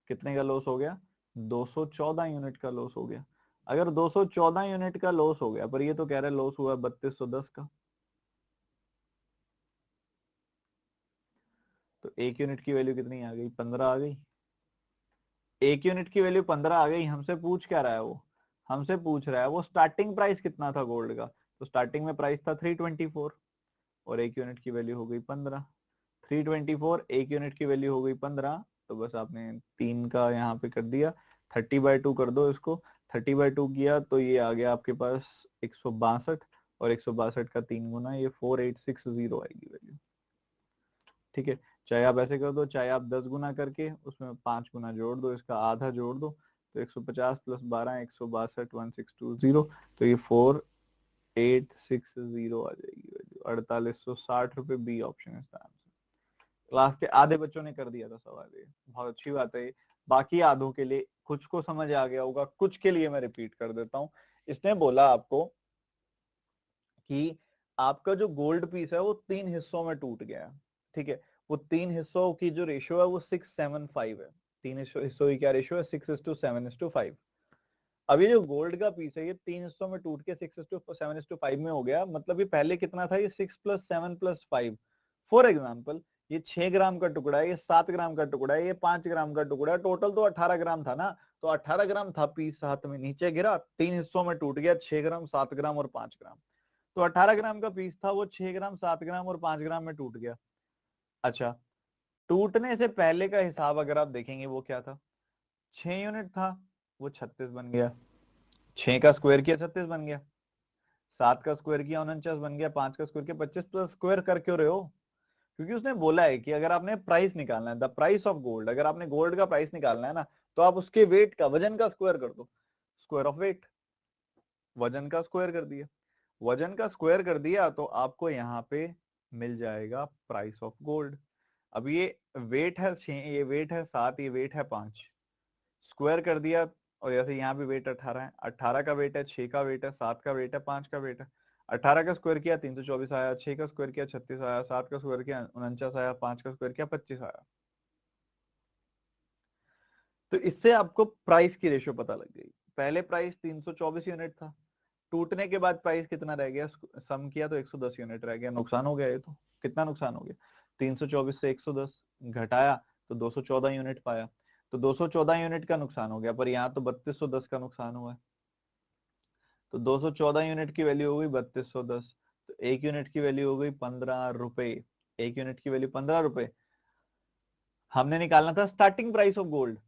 कितने का लॉस हो गया? 214 यूनिट का लॉस हो गया। अगर 214 यूनिट का लॉस हो गया, पर ये तो कह रहे लॉस हुआ 3210 का, तो एक यूनिट की वैल्यू कितनी आ गई? 15 आ गई। एक यूनिट की वैल्यू 15 आ गई। हमसे पूछ क्या रहा है वो? हमसे पूछ रहा है वो स्टार्टिंग प्राइस कितना था गोल्ड का। तो स्टार्टिंग में प्राइस था 324 और एक यूनिट की वैल्यू हो गई 15। 324, एक यूनिट की वैल्यू हो गई 15, तो बस आपने 3 का यहाँ पे कर दिया, 30/2 कर दो इसको। 30/2 किया तो ये आ गया आपके पास 162, और 162 का 3 गुना, ये 4860 आएगी वैल्यू। ठीक है, चाहे आप ऐसे कर दो, चाहे आप 10 गुना करके उसमें 5 गुना जोड़ दो, इसका आधा जोड़ दो, तो 150 + 12 162 1620, तो ये 4860 आ जाएगी वैल्यू, 4860 रुपए। बी ऑप्शन है इसका आंसर। क्लास के आधे बच्चों ने कर दिया था सवाल, ये बहुत अच्छी बात है। बाकी आधों के लिए कुछ को समझ आ गया होगा, कुछ के लिए मैं रिपीट कर देता हूँ। इसने बोला आपको कि आपका जो गोल्ड पीस है वो 3 हिस्सों में टूट गया है। ठीक है, वो 3 हिस्सों की जो रेशियो है वो 675 है। 3 हिस्सों की क्या रेशियो है? 6:7:5। अब ये जो गोल्ड का पीस है ये 3 हिस्सों में टूट के 6:7:5 में हो गया। मतलब ये पहले कितना था? ये 6 + 7 + 5। फॉर एग्जाम्पल, ये 6 ग्राम का टुकड़ा है, ये 7 ग्राम का टुकड़ा है, ये 5 ग्राम का टुकड़ा है, टोटल तो 18 ग्राम था ना। तो 18 ग्राम था पीस, हाथ में नीचे गिरा, 3 हिस्सों में टूट गया, 6 ग्राम, 7 ग्राम और 5 ग्राम। तो 18 ग्राम का पीस था, वो 6 ग्राम, 7 ग्राम और 5 ग्राम में टूट गया। अच्छा, टूटने से पहले का हिसाब अगर आप देखेंगे वो क्या था? 6 यूनिट था, वो 36 बन गया। 6 का स्क्वायर किया 36 बन गया। 7 का स्क्वायर किया 49 बन गया। 5 का स्क्वायर किया 25। प्लस स्क्वायर कर क्यों रहे हो? क्योंकि उसने बोला है कि अगर आपने प्राइस निकालना है, द प्राइस ऑफ गोल्ड, अगर आपने गोल्ड का प्राइस निकालना है ना, तो आप उसके वेट का, वजन का स्क्वायर कर दो। स्क्वायर ऑफ वेट, वजन का स्क्वायर कर दिया। वजन का स्क्वायर कर दिया तो आपको यहाँ पे मिल जाएगा प्राइस ऑफ गोल्ड। अब ये वेट है 6, ये वेट है 7, ये वेट है 5, स्क्वायर कर दिया। और जैसे यहाँ पे वेट 18 है, 18 का वेट है, 6 का वेट है, 7 का वेट है, 5 का वेट है। 18 का स्क्वायर किया 324 आया, 6 का स्क्वायर किया 36 आया, 7 का स्क्वायर किया 49 आया, 5 का स्क्वायर किया 25 आया। तो इससे आपको प्राइस की रेशियो पता लग गई। पहले प्राइस 324 यूनिट था, टूटने के बाद प्राइस कितना रह गया? सम किया तो 110 यूनिट रह गया। नुकसान हो गया ये तो। कितना नुकसान हो गया? 324 से 110 घटाया तो 214 यूनिट पाया, तो 214 यूनिट का नुकसान हो गया। पर यहाँ तो 3210 का नुकसान हुआ है, तो 214 यूनिट की वैल्यू हो गई 3210, तो एक यूनिट की वैल्यू हो गई 15 रुपए। एक यूनिट की वैल्यू 15 रुपए। हमने निकालना था स्टार्टिंग प्राइस ऑफ गोल्ड,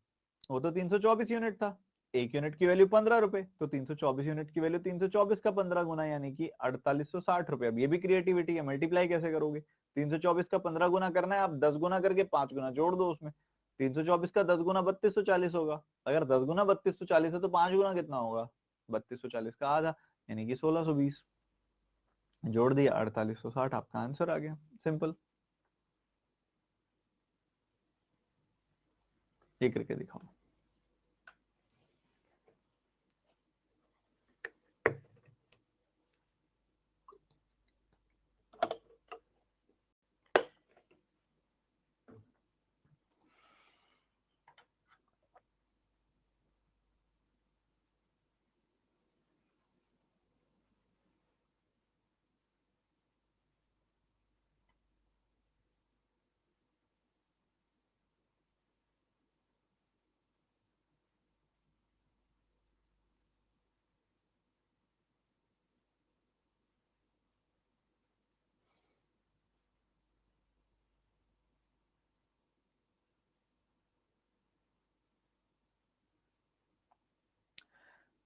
वो तो 324 यूनिट था। एक यूनिट की वैल्यू 15 रुपए, तो 324 यूनिट की वैल्यू 324 का 15 गुना, यानी कि 4860 रुपए। अब ये भी क्रिएटिविटी है, मल्टीप्लाई कैसे करोगे? 324 का 15 गुना करना है, आप 10 गुना करके 5 गुना जोड़ दो उसमें। 324 का 10 गुना 3240 होगा। अगर 10 गुना 3240 है तो 5 गुना कितना होगा? 3240 का आधा, यानी कि 1620। जोड़ दिया 4860, आपका आंसर आ गया। सिंपल। ये करके दिखाओ।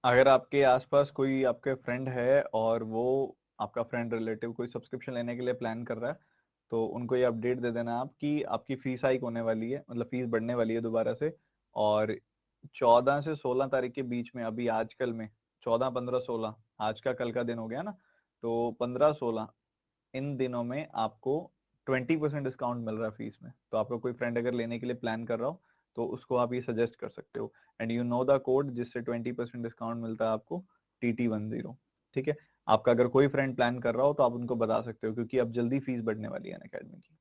अगर आपके आसपास कोई आपके फ्रेंड है और वो, आपका फ्रेंड रिलेटिव कोई सब्सक्रिप्शन लेने के लिए प्लान कर रहा है, तो उनको ये अपडेट दे देना आप कि आपकी फीस हाइक होने वाली है, मतलब फीस बढ़ने वाली है दोबारा से। और 14 से 16 तारीख के बीच में, अभी आजकल में 14, 15, 16, आज का कल का दिन हो गया ना, तो 15, 16 इन दिनों में आपको 20% डिस्काउंट मिल रहा है फीस में। तो आपका कोई फ्रेंड अगर लेने के लिए प्लान कर रहा हो तो उसको आप ये सजेस्ट कर सकते हो। And you know the code जिससे 20% डिस्काउंट मिलता है आपको, TT10। ठीक है, आपका अगर कोई फ्रेंड प्लान कर रहा हो तो आप उनको बता सकते हो, क्योंकि अब जल्दी फीस बढ़ने वाली है अनअकैडमी की।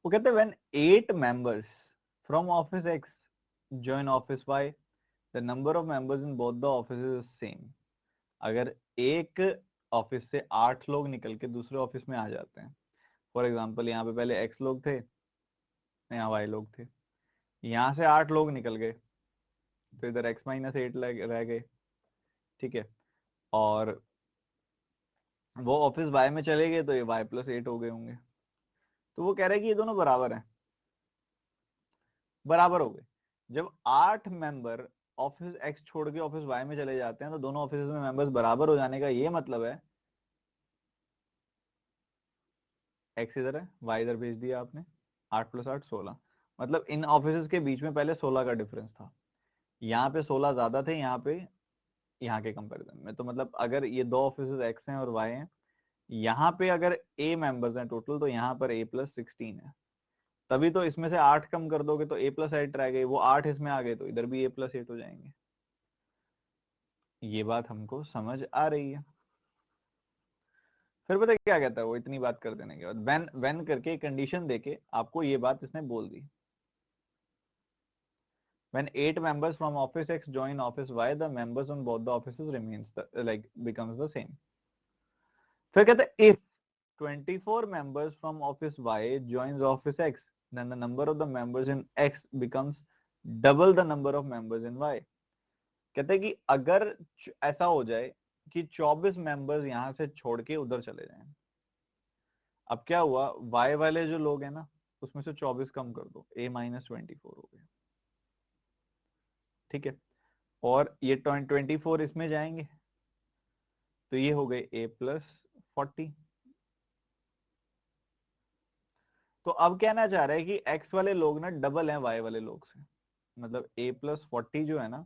वो कहते हैं when 8 members from office X join office Y, the number of members in both the offices is same. अगर एक ऑफिस से 8 लोग निकल के दूसरे ऑफिस में आ जाते हैं, फॉर एग्जाम्पल यहाँ पे पहले एक्स लोग थे, यहाँ वाई लोग थे, यहाँ से 8 लोग निकल गए, तो इधर x-8 रह गए। ठीक है, और वो ऑफिस वाई में चले गए तो ये y+8 हो गए होंगे। तो वो कह रहे हैं कि ये दोनों बराबर हैं, बराबर हो गए। जब 8 मेंबर ऑफिस एक्स छोड़ के ऑफिस वाई में चले जाते हैं तो दोनों ऑफिस में मेंबर्स बराबर हो जाने का ये मतलब है, एक्स इधर है, वाई इधर भेज दिया आपने, 8+8 16, मतलब इन ऑफिस के बीच में पहले 16 का डिफरेंस था, यहाँ पे 16 ज्यादा थे यहाँ पे, यहाँ के कंपैरिजन में। तो मतलब अगर ये दो ऑफिस एक्स हैं और वाई हैं, यहाँ पे अगर ए मेंबर्स हैं टोटल, तो यहाँ पर A+16 है। तभी तो इसमें से 8 कम कर दोगे तो A+8 रह गए, वो 8 इसमें आ गए तो इधर भी A+8 हो जाएंगे। ये बात हमको समझ आ रही है। फिर पता है क्या कहता है वो, इतनी बात कर देने के बाद व्हेन व्हेन करके कंडीशन देके आपको ये बात इसने बोल दी। When 8 members from office X join office Y, the members on both the offices remains becomes the same. फिर कहते हैं if 24 members from office Y joins office X, then the number of the members in X becomes double the number of members in Y. कहते हैं कि अगर ऐसा हो जाए कि 24 मेंबर्स यहां से छोड़ के उधर चले जाएं, अब क्या हुआ, Y वाले जो लोग हैं ना उसमें से 24 कम कर दो, A-24 हो गए। ठीक है, और ये 24 इसमें जाएंगे तो ये हो गए A+40। तो अब कहना चाह रहा है कि x वाले लोग ना डबल हैं y वाले लोग से, मतलब A+40 जो है ना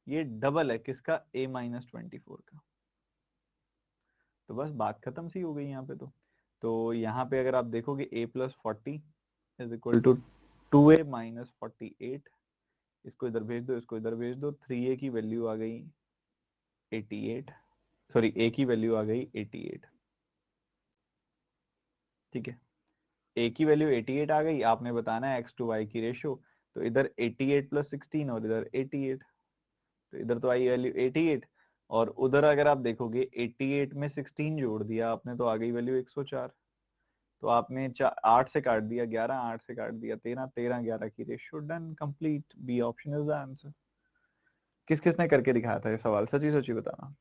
ये डबल है किसका, A-24 का। तो बस बात खत्म सी हो गई यहाँ पे। तो यहाँ पे अगर आप देखोगे A+40 is equal to 2A-48, इसको इधर भेज दो, इसको इधर भेज दो, 3A की वैल्यू आ गई 88, सॉरी A की वैल्यू आ गई 88। ठीक है, A की वैल्यू 88 आ गई, आपने बताना है x to y की रेशियो, तो इधर 88+16 और इधर 88, तो इधर तो आई वैल्यू 88, और उधर अगर आप देखोगे 88 में 16 जोड़ दिया आपने तो आ गई वैल्यू 104। तो आपने 8 से काट दिया 11, 8 से काट दिया 13, 13 11 की ratio, done, complete, B option is the answer. किस किसने करके दिखाया था ये सवाल, सच्ची सच्ची बताना।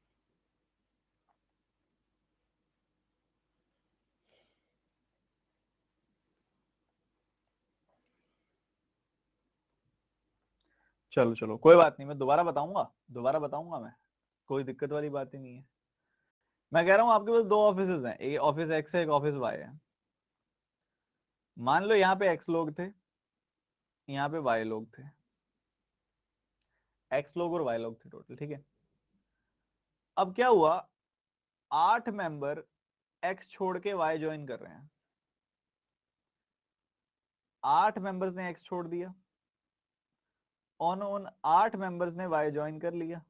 चलो चलो कोई बात नहीं, मैं दोबारा बताऊंगा, दोबारा बताऊंगा मैं, कोई दिक्कत वाली बात ही नहीं है। मैं कह रहा हूँ आपके पास दो ऑफिस हैं, एक ऑफिस एक्स है एक ऑफिस वाई है। मान लो यहाँ पे एक्स लोग थे, यहाँ पे वाई लोग थे, एक्स लोग और वाई लोग थे टोटल। ठीक है, अब क्या हुआ, 8 मेंबर एक्स छोड़ के वाई ज्वाइन कर रहे हैं, 8 मेंबर्स ने एक्स छोड़ दिया, उन 8 मेंबर्स ने वाई ज्वाइन कर लिया।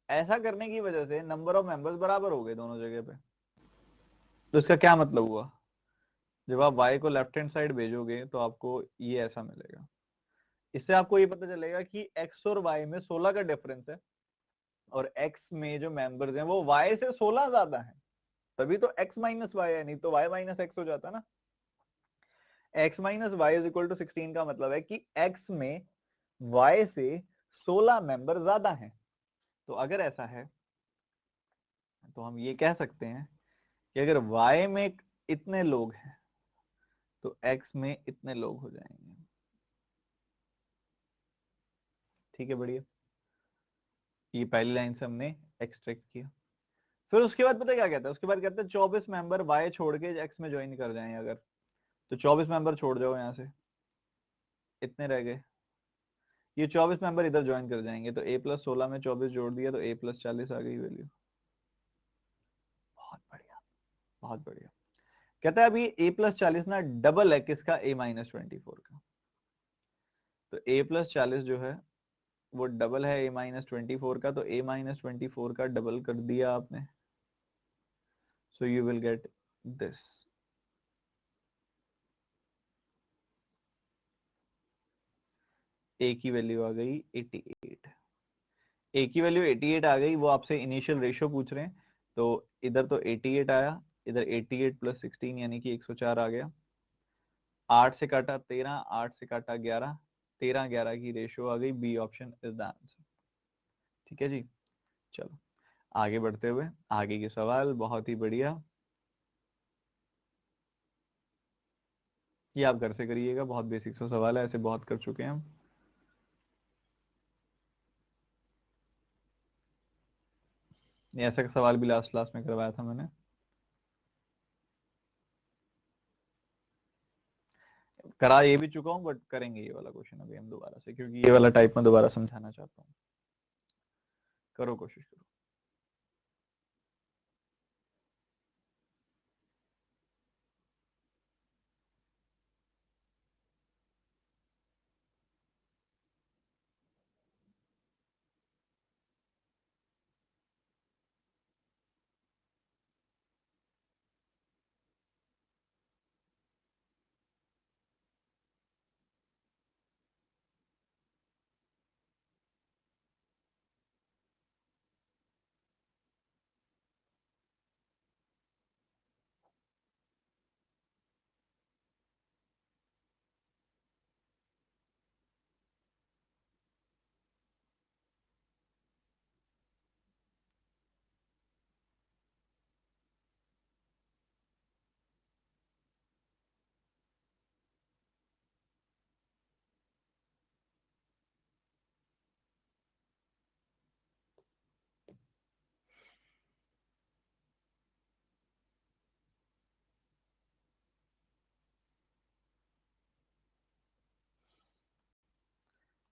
ऐसा करने की वजह से नंबर ऑफ मेंबर्स बराबर हो गए दोनों जगह पे। तो इसका क्या मतलब हुआ, जब आप y को लेफ्ट हैंड साइड भेजोगे तो आपको ये ऐसा मिलेगा। इससे आपको ये पता चलेगा कि x और y में 16 का डिफरेंस है, और x में जो मेंबर्स हैं वो y से 16 ज्यादा है, तभी तो x माइनस वाई है, नहीं तो y माइनस एक्स हो जाता ना। x minus y is equal to 16 का मतलब है कि x में y से 16 मेंबर ज्यादा हैं। तो अगर ऐसा है तो हम ये कह सकते हैं कि अगर y में इतने लोग हैं तो x में इतने लोग हो जाएंगे। ठीक है, बढ़िया। ये पहली लाइन से हमने एक्सट्रैक्ट किया। फिर उसके बाद पता क्या कहता है, उसके बाद कहता है 24 मेंबर y छोड़ के x में ज्वाइन कर जाएं अगर, तो 24 मेंबर छोड़ जाओ यहाँ से, इतने रह गए। ये 24 मेंबर इधर ज्वाइन कर जाएंगे, तो a प्लस 16 में 24 जोड़ दिया तो a प्लस 40 आ गई वैल्यू। बहुत बढ़िया, बहुत बढ़िया। कहता है अभी a प्लस 40 ना डबल है किसका, a माइनस 24 का। तो a प्लस 40 जो है वो डबल है a माइनस 24 का, तो a माइनस 24 का डबल कर दिया आपने, so you will get this. a की वैल्यू आ गई 88। a की वैल्यू 88 आ गई, वो आपसे इनिशियल रेशियो पूछ रहे हैं, तो इधर तो 88 आया, इधर 88 प्लस 16 यानी कि 104 आ गया। 8 से काटा 13, 8 से काटा 11, 13 11 की रेशियो आ गई। B option is the answer. ठीक है जी, चलो आगे बढ़ते हुए आगे के सवाल बहुत ही बढ़िया, ये आप घर से करिएगा, बहुत बेसिक सा सवाल है, ऐसे बहुत कर चुके हैं हम। ये ऐसा सवाल भी लास्ट क्लास में करवाया था मैंने। करा ये भी चुका हूँ, बट करेंगे ये वाला क्वेश्चन अभी हम दोबारा से, क्योंकि ये वाला टाइप में दोबारा समझाना चाहता हूँ। करो, कोशिश करो।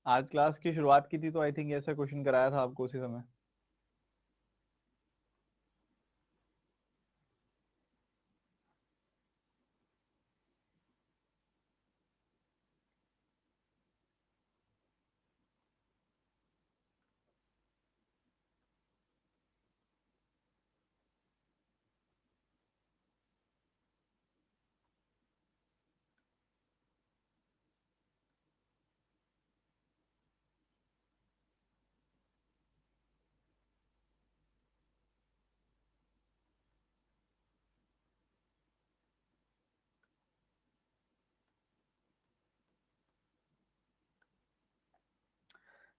आज क्लास की शुरुआत की थी तो आई थिंक ऐसा क्वेश्चन कराया था आपको उसी समय।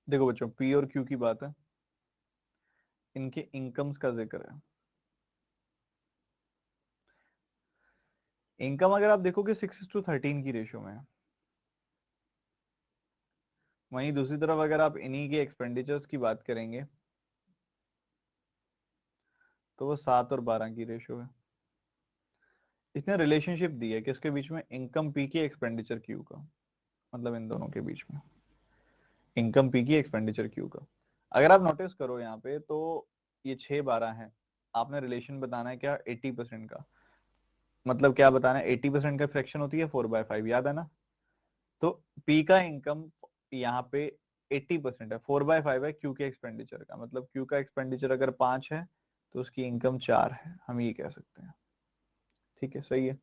देखो बच्चों, पी और क्यू की बात है, इनके इनकम्स का जिक्र है। इनकम अगर आप देखोगे 6:13 की रेशियो में है। वहीं दूसरी तरफ अगर आप इन्हीं के एक्सपेंडिचर्स की बात करेंगे तो वो 7 और 12 की रेशियो है। इसने रिलेशनशिप दी है किसके बीच में, इनकम पी की एक्सपेंडिचर क्यू का, मतलब इन दोनों के बीच में, इनकम पी की एक्सपेंडिचर क्यू का। अगर आप नोटिस करो यहाँ पे तो ये 6 12 है, आपने रिलेशन बताना है क्या, 80% का। मतलब क्या बताना है, 80% का फ्रैक्शन होती है 4/5, याद है ना। तो P का इनकम यहाँ पे 80% है, 4/5 है क्यू के एक्सपेंडिचर का, मतलब क्यू का एक्सपेंडिचर अगर 5 है तो उसकी इनकम 4 है, हम ये कह सकते हैं। ठीक है, सही है।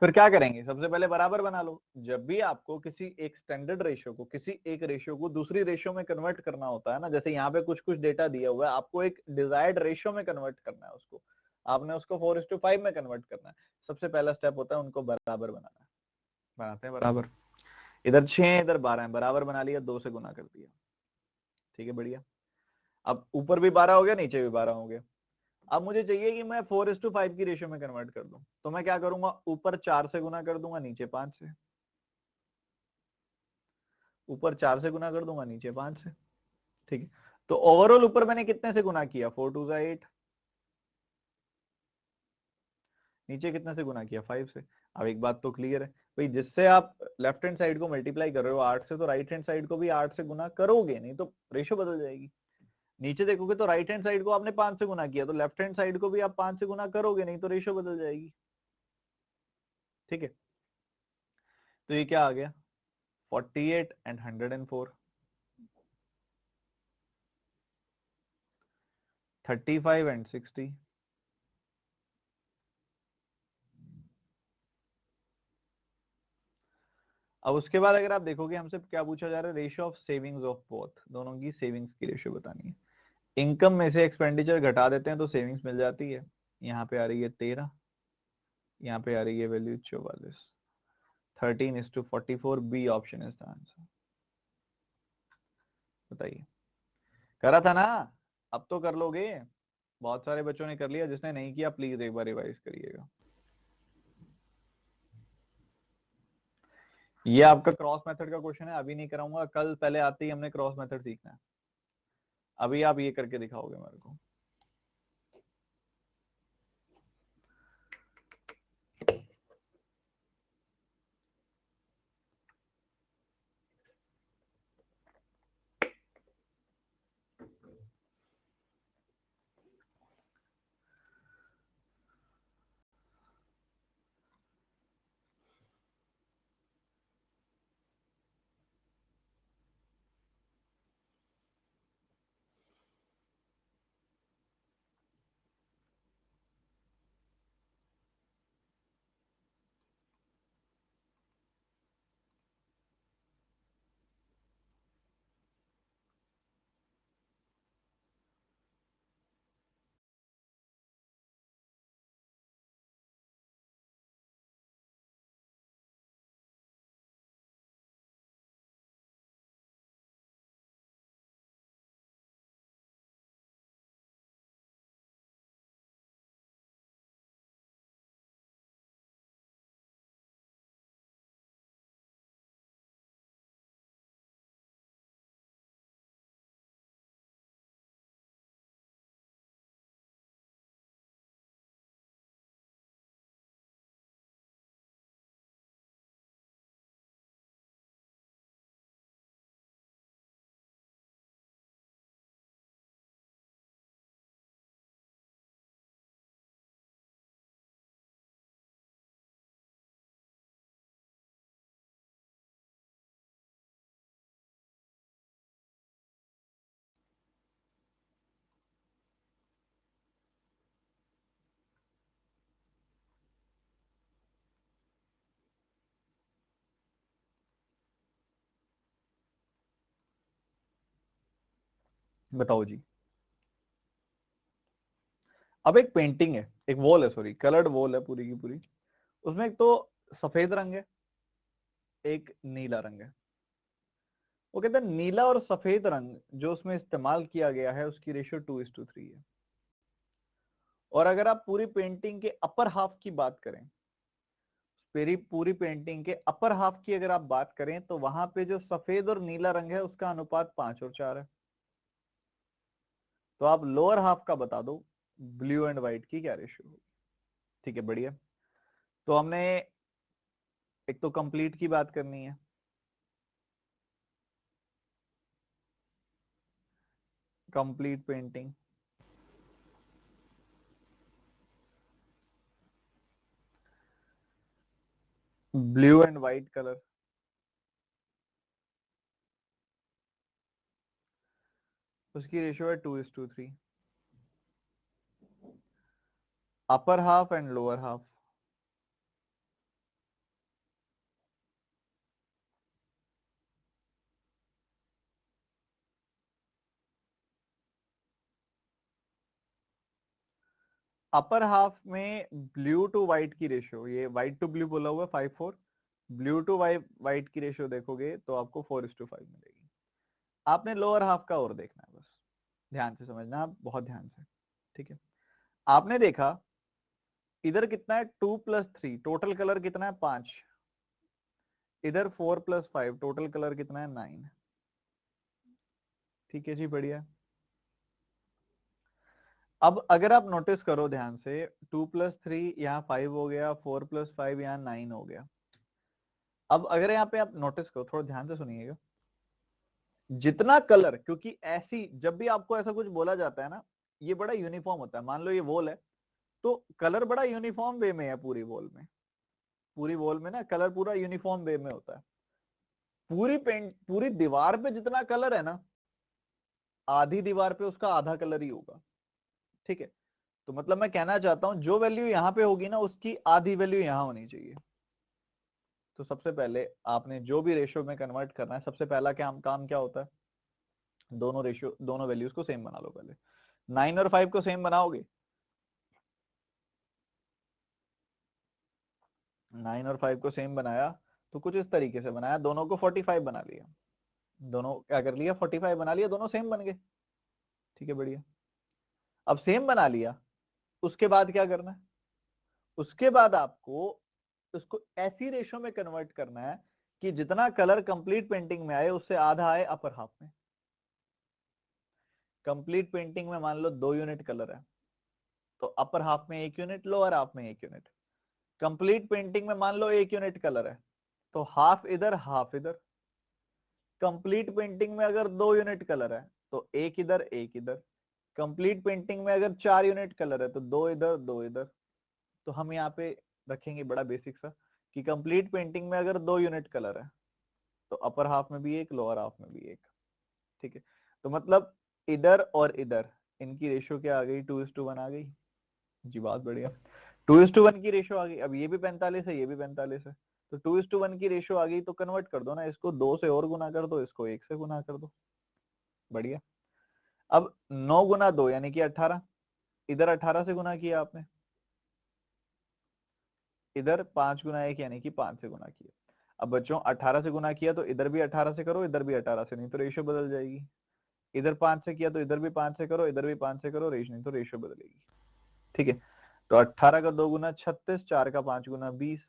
फिर क्या करेंगे, सबसे पहले बराबर बना लो। जब भी आपको किसी एक स्टैंडर्ड रेशियो को, किसी एक रेशियो को दूसरी रेशियो में कन्वर्ट करना होता है ना, जैसे यहाँ पे कुछ कुछ डेटा दिया हुआ है, आपको एक डिजायर्ड रेशियो में कन्वर्ट करना है उसको, आपने उसको 4:5 में कन्वर्ट करना है। सबसे पहला स्टेप होता है उनको बराबर बनाना है। बनाते हैं बराबर। इधर 6 इधर 12 है, बराबर बना लिया, 2 से गुना कर दिया। ठीक है, बढ़िया। अब ऊपर भी 12 हो गया, नीचे भी 12 हो गया। अब मुझे चाहिए कि मैं 4:5 की रेशियो में कन्वर्ट कर दूं, तो मैं क्या करूंगा, ऊपर 4 से गुना कर दूंगा, नीचे 5 से। ऊपर 4 से गुना कर दूंगा, नीचे 5 से। ठीक है, तो ओवरऑल ऊपर मैंने कितने से गुना किया, 4 2 8। नीचे कितने से गुना किया, 5 से। अब एक बात तो क्लियर है भाई, जिससे आप लेफ्ट हैंड साइड को मल्टीप्लाई कर रहे हो 8 से, तो राइट हैंड साइड को भी 8 से गुना करोगे, नहीं तो रेशियो बदल जाएगी। नीचे देखोगे तो राइट हैंड साइड को आपने 5 से गुना किया, तो लेफ्ट हैंड साइड को भी आप 5 से गुना करोगे, नहीं तो रेशियो बदल जाएगी। ठीक है, तो ये क्या आ गया, 48 एंड 104, 35 एंड 60। अब उसके बाद अगर आप देखोगे हमसे क्या पूछा जा रहा है, ratio of savings of both, दोनों की सेविंग्स की रेशियो बतानी है। इनकम में से एक्सपेंडिचर घटा देते हैं तो सेविंग्स मिल जाती है। यहाँ पे आ रही है 13, यहाँ पे आ रही है value 44, 13:44, B option is the answer. बताइए, करा था ना, अब तो कर लोगे। बहुत सारे बच्चों ने कर लिया, जिसने नहीं किया प्लीज एक बार रिवाइज करिएगा। ये आपका क्रॉस मेथड का क्वेश्चन है, अभी नहीं कराऊंगा, कल पहले आते ही हमने क्रॉस मेथड सीखना है। अभी आप ये करके दिखाओगे मेरे को। बताओ जी। अब एक पेंटिंग है, एक वॉल है, सॉरी कलर्ड वॉल है पूरी की पूरी। उसमें एक तो सफेद रंग है, एक नीला रंग है। वो कहते हैं नीला और सफेद रंग जो उसमें इस्तेमाल किया गया है उसकी रेशियो 2:3 है। और अगर आप पूरी पेंटिंग के अपर हाफ की बात करें, पूरी पूरी पेंटिंग के अपर हाफ की अगर आप बात करें, तो वहां पे जो सफेद और नीला रंग है उसका अनुपात 5 और 4 है। तो आप लोअर हाफ का बता दो, ब्लू एंड व्हाइट की क्या रेशियो होगी। ठीक है, बढ़िया। तो हमने एक तो कंप्लीट की बात करनी है, complete painting. Blue and white colour, उसकी रेशियो है 2:3। Upper half and lower half, upper half में ब्लू टू व्हाइट की रेशियो, ये व्हाइट टू ब्लू बोला हुआ 5:4, ब्लू टू व्हाइट की रेशियो देखोगे तो आपको 4:5 मिलेगी। आपने लोअर हाफ का और देखना है, बस ध्यान से समझना आप, बहुत ध्यान से, ठीक है। आपने देखा इधर कितना है 2+3, टोटल कलर कितना है 5, इधर 4+5, टोटल कलर कितना है 9। ठीक है जी, बढ़िया। अब अगर आप नोटिस करो ध्यान से, 2+3 यहाँ 5 हो गया, 4+5 यहाँ 9 हो गया। अब अगर यहाँ पे आप नोटिस करो, थोड़ा ध्यान से सुनिएगा, जितना कलर, क्योंकि ऐसी जब भी आपको ऐसा कुछ बोला जाता है ना, ये बड़ा यूनिफॉर्म होता है। मान लो ये वॉल है, तो कलर बड़ा यूनिफॉर्म वे में है पूरी वॉल में, पूरी वॉल में ना कलर पूरा यूनिफॉर्म वे में होता है। पूरी पेंट, पूरी दीवार पे जितना कलर है ना, आधी दीवार पे उसका आधा कलर ही होगा। ठीक है, तो मतलब मैं कहना चाहता हूं जो वैल्यू यहाँ पे होगी ना, उसकी आधी वैल्यू यहाँ होनी चाहिए। तो सबसे पहले आपने जो भी रेशियो में कन्वर्ट करना है, सबसे पहला काम क्या होता है, दोनों रेशियो, दोनों वैल्यूज को सेम बना लो। पहले 9 और 5 को सेम बनाओगे, 9 और 5 को सेम बनाया तो कुछ इस तरीके से बनाया, दोनों को 45 बना लिया, दोनों क्या कर लिया 45 बना लिया, दोनों सेम बन गए। ठीक है, बढ़िया। अब सेम बना लिया, उसके बाद क्या करना है, उसके बाद आपको उसको ऐसी रेशो में कन्वर्ट करना है कि जितना कलर कंप्लीट पेंटिंग में आए उससे आधा आए अपर हाफ में। कंप्लीट पेंटिंग में मान लो 2 यूनिट कलर है, तो अपर हाफ में 1 यूनिट, लोअर हाफ में 1 यूनिट। कंप्लीट पेंटिंग में मान लो 1 यूनिट कलर है, तो हाफ इधर हाफ इधर। कंप्लीट पेंटिंग में अगर 2 यूनिट कलर है तो एक इधर एक इधर। कंप्लीट पेंटिंग में अगर 4 यूनिट कलर है तो 2 इधर 2 इधर। तो हम यहाँ पे रखेंगे बड़ा बेसिक सा कि कंप्लीट पेंटिंग में अगर 2 यूनिट कलर है तो अपर हाफ में भी एक, लोअर हाफ में भी एक। ठीक है, तो मतलब इधर और इधर इनकी रेशियो क्या आ गई, 2:1 आ गई जी, बात बढ़िया। 2:1 की रेशियो आ गई। अब ये भी 45 है, ये भी 45 है, तो 2:1 की रेशियो आ गई, तो कन्वर्ट कर दो ना, इसको 2 से और गुना कर दो, इसको 1 से गुना कर दो, बढ़िया। अब 9 गुना 2 यानी कि 18, इधर 18 से गुना किया आपने, इधर 5 गुना 1 यानी कि 5 से गुना किया। अब बच्चों 18 से गुना किया तो इधर भी 18 से करो, इधर भी 18 से, नहीं तो रेशियो बदल जाएगी। इधर 5 से किया तो इधर भी 5 से करो, इधर भी 5 से करो, रेशियो नहीं तो रेशियो बदलेगी। ठीक है, तो 18 का 2 गुना 36, 4 का 5 गुना 20,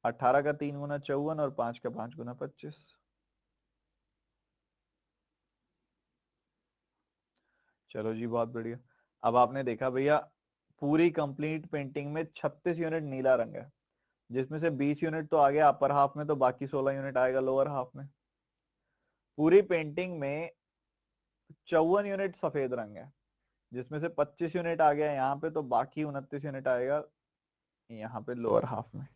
18 का 3 गुना 54 और 5 का 5 गुना 25। चलो जी, बहुत बढ़िया। अब आपने देखा भैया पूरी कंप्लीट पेंटिंग में 36 यूनिट नीला रंग है, जिसमें से 20 यूनिट तो आ गया अपर हाफ में, तो बाकी 16 यूनिट आएगा लोअर हाफ में। पूरी पेंटिंग में 54 यूनिट सफेद रंग है, जिसमें से 25 यूनिट आ गया यहाँ पे, तो बाकी 29 यूनिट आएगा यहाँ पे लोअर हाफ में।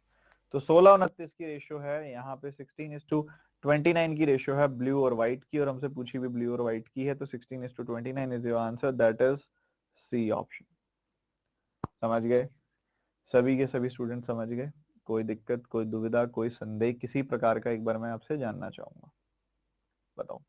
तो 16-29 की रेशियो है यहाँ पे, 16:29 की रेशियो है ब्लू और व्हाइट की, और हमसे पूछी हुई ब्लू और व्हाइट की है, तो 16:29 is your answer, that is C option. समझ गए, सभी के सभी स्टूडेंट समझ गए? कोई दिक्कत, कोई दुविधा, कोई संदेह किसी प्रकार का एक बार मैं आपसे जानना चाहूंगा, बताओ।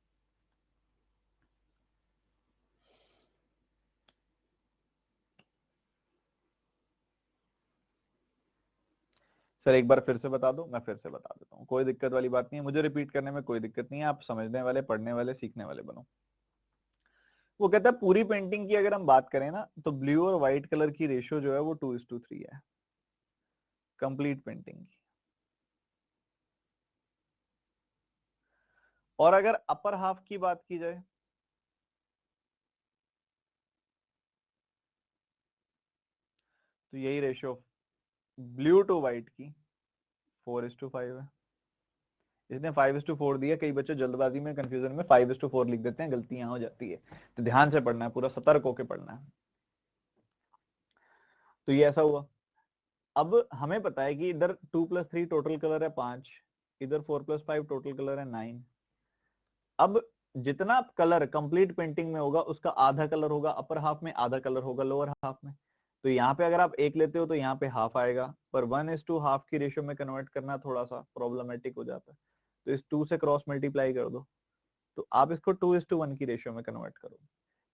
सर एक बार फिर से बता दो, मैं फिर से बता देता हूँ, कोई दिक्कत वाली बात नहीं है, मुझे रिपीट करने में कोई दिक्कत नहीं है, आप समझने वाले, पढ़ने वाले, सीखने वाले बनो। वो कहता है पूरी पेंटिंग की अगर हम बात करें ना, तो ब्लू और व्हाइट कलर की रेशियो जो है वो 2:3 है कंप्लीट पेंटिंग की। और अगर अपर हाफ की बात की जाए, तो यही रेशियो ब्लू टू व्हाइट की 4:5 है। इसने 5:4 दिया, कई बच्चे जल्दबाजी में कंफ्यूजन में 5:4 लिख देते हैं, गलतियां हो जाती है, तो ध्यान से पढ़ना है, पूरा सतर्क होकर पढ़ना है। तो ये ऐसा हुआ। अब हमें पता है कि इधर 2+3 टोटल कलर है 5, इधर 4+5 टोटल कलर है 9। अब जितना कलर कंप्लीट पेंटिंग में होगा उसका आधा कलर होगा अपर हाफ में, आधा कलर होगा लोअर हाफ में। तो यहाँ पे अगर आप 1 लेते हो तो यहाँ पे हाफ आएगा, पर 1:1/2 की रेशियो में कन्वर्ट करना थोड़ा सा प्रॉब्लमेटिक हो जाता है। तो इस 2 से क्रॉस मल्टीप्लाई कर दो, तो आप इसको 2:1 की रेशियो में कन्वर्ट करो।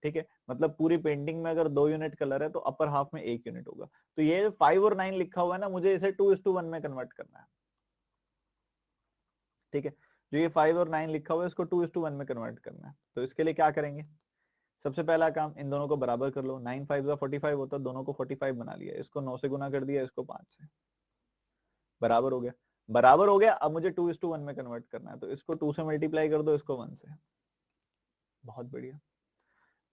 ठीक है, मतलब पूरी पेंटिंग में अगर 2 यूनिट कलर है तो अपर हाफ में 1 यूनिट होगा। तो ये 5 और 9 लिखा हुआ है ना, मुझे इसे 2:1 में कन्वर्ट करना है। ठीक है, जो ये 5 और 9 लिखा हुआ है इसको 2:1 में कन्वर्ट करना है। तो इसके लिए क्या करेंगे, सबसे पहला काम इन दोनों को बराबर कर लो। 9 5 45 होता है, दोनों को 45 बना लिया, इसको 9 से गुना कर दिया, इसको 5 से, बराबर हो गया। बराबर हो गया, अब मुझे 2:1 में कन्वर्ट करना है, तो इसको 2 से मल्टीप्लाई कर दो, इसको 1 से। बहुत बढ़िया।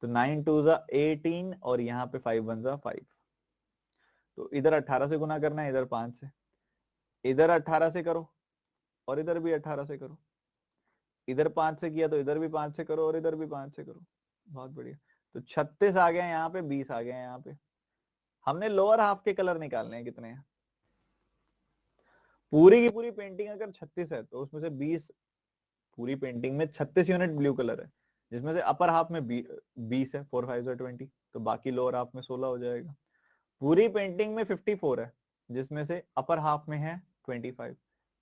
तो 9 2 18 और यहाँ पे 5 1 5। तो इधर 18 से गुना करना है, इधर 5 से, इधर 18 से करो और इधर भी 18 से करो। इधर 5 से किया तो इधर भी 5 से करो और इधर भी 5 से करो। बहुत बढ़िया। तो 36 आ गया यहाँ पे, 20 आ गया यहाँ पे। हमने लोअर हाफ के कलर निकालने हैं, कितने हैं। पूरी की पूरी पेंटिंग अगर 36 है तो उसमें से 20, पूरी पेंटिंग में 36 यूनिट ब्लू कलर है, जिसमें से अपर हाफ में 20 है, 4 5 20, तो बाकी लोअर हाफ में 16 हो जाएगा। पूरी पेंटिंग में 54 है, जिसमें से अपर हाफ में है 25,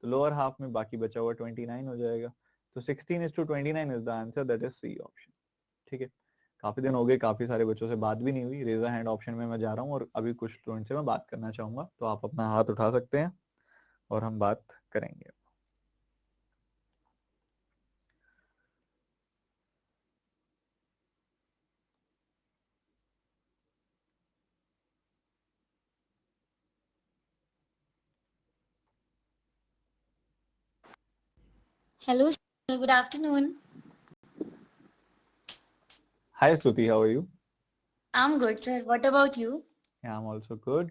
तो लोअर हाफ में बाकी बचा हुआ 29 हो जाएगा। तो 16:29 is the answer, that is C option. ठीक है, काफी दिन हो गए, काफी सारे बच्चों से बात भी नहीं हुई। रेज हैंड ऑप्शन में मैं जा रहा हूँ और अभी कुछ स्टूडेंट से मैं बात करना चाहूंगा, तो आप अपना हाथ उठा सकते हैं और हम बात करेंगे। Hello, sir. Good afternoon. Hi Stuti, how are you? I'm good, sir. What about you? I am also good.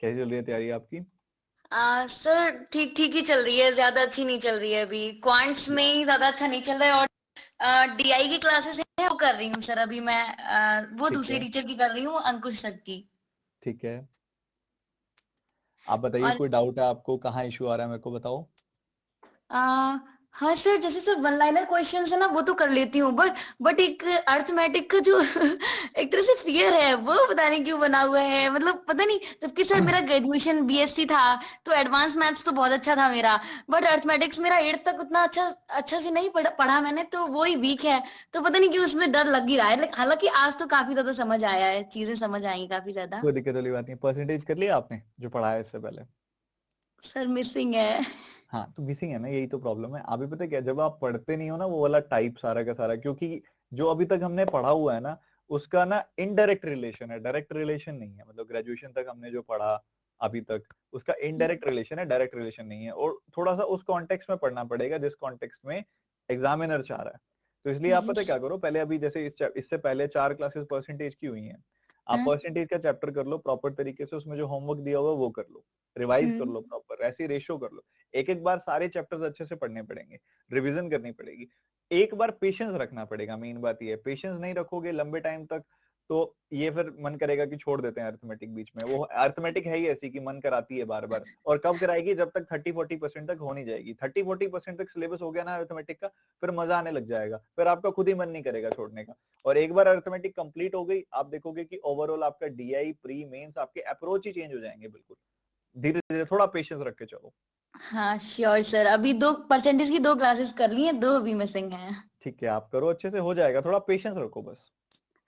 कैसी चल रही है तैयारी आपकी? सर ठीक ठीक ही चल रही है, ज्यादा अच्छी नहीं चल रही है। अभी क्वांट्स में ही ज्यादा अच्छा नहीं चल रहा है, और डीआई की क्लासेस है वो कर रही हूँ सर अभी मैं। वो ठीक दूसरी है, टीचर की कर रही हूँ, अंकुश सर की। ठीक है। आप बताइए, और कोई डाउट है आपको, कहाँ इशू आ रहा है, मेरे को बताओ। आ, हाँ सर, जैसे सर वन लाइनर क्वेश्चंस है ना वो तो कर लेती हूँ, बट एक अर्थमेटिक का जो एक तरह से फियर है, वो पता नहीं क्यों बना हुआ है। मतलब पता नहीं, जबकि सर मेरा ग्रेजुएशन बीएससी था तो एडवांस मैथ्स तो बहुत अच्छा था मेरा, बट अर्थमेटिक्स मेरा 8th तक उतना अच्छा से नहीं पढ़ा मैंने, तो वो ही वीक है। तो पता नहीं क्यों उसमें डर लग ही रहा है। हालांकि आज तो काफी ज्यादा समझ आया है, चीजें समझ आई काफी ज्यादा। कोई दिक्कत वाली बात नहीं। परसेंटेज कर लिया आपने जो पढ़ा है इससे पहले? सर मिसिंग है। हाँ, तो मिसिंग है ना, यही तो प्रॉब्लम है। अभी पता है क्या, जब आप पढ़ते नहीं हो ना वो वाला टाइप सारा का सारा, क्योंकि जो अभी तक हमने पढ़ा हुआ है ना उसका ना इनडायरेक्ट रिलेशन है, डायरेक्ट रिलेशन नहीं है। मतलब ग्रेजुएशन तक हमने जो पढ़ा अभी तक उसका इनडायरेक्ट रिलेशन है, डायरेक्ट रिलेशन नहीं है। और थोड़ा सा उस कॉन्टेक्स्ट में पढ़ना पड़ेगा जिस कॉन्टेक्स्ट में एग्जामिनर चाह रहा है। तो इसलिए आप पता है क्या करो, पहले अभी जैसे इससे पहले 4 क्लासेस परसेंटेज की हुई हैं, आप परसेंटेज का चैप्टर कर लो प्रॉपर तरीके से, उसमें जो होमवर्क दिया हुआ है वो कर लो, रिवाइज कर लो प्रॉपर, ऐसी रेशियो कर लो। एक एक बार सारे चैप्टर्स अच्छे से पढ़ने पड़ेंगे, रिवीजन करनी पड़ेगी। एक बार पेशेंस रखना पड़ेगा, मेन बात ये है। पेशेंस नहीं रखोगे लंबे टाइम तक तो ये फिर मन करेगा कि छोड़ देते हैं अर्थमेटिक बीच में। वो अर्थमेटिक है ही ऐसी कि मन कराती है बार बार, और कब कराएगी, जब तक 30-40% तक हो नहीं जाएगी। 30-40% तक सिलेबस हो गया ना अर्थमेटिक का, फिर मजा आने लग जाएगा, फिर आपका खुद ही मन नहीं करेगा छोड़ने का। और एक बार अर्थमेटिक कंप्लीट हो गई, आप देखोगे कि ओवरऑल आपका डीआई प्री मेंस आपके अप्रोच ही चेंज हो जाएंगे बिल्कुल। धीरे धीरे थोड़ा पेशेंस रख के चलो। हाँ श्योर सर, अभी 2 परसेंटेज की 2 क्लासेस कर ली हैं, 2 अभी मिसिंग हैं। ठीक है, आप करो, अच्छे से हो जाएगा, थोड़ा पेशेंस रखो बस।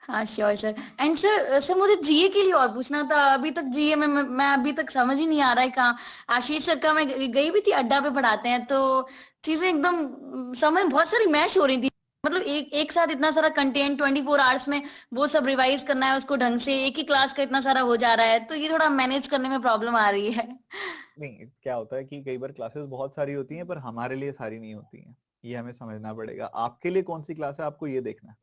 हाँ sure sir. And sir sir मुझे जीए के लिए और पूछना था। अभी तक जीए में मैं अभी तक समझ ही नहीं आ रहा है कहाँ। आशीष सर का मैं गई भी थी, अड्डा पे पढ़ाते हैं, तो चीजें एकदम समझ बहुत सारी मैश हो रही थी। मतलब एक साथ इतना सारा कंटेंट 24 आवर्स में वो सब रिवाइज करना है उसको ढंग से, एक ही क्लास का इतना सारा हो जा रहा है, तो ये थोड़ा मैनेज करने में प्रॉब्लम आ रही है। नहीं, क्या होता है कि कई बार क्लासेस बहुत सारी होती हैं पर हमारे लिए सारी नहीं होती हैं, ये हमें समझना पड़ेगा। आपके लिए कौन सी क्लास है आपको ये देखना है।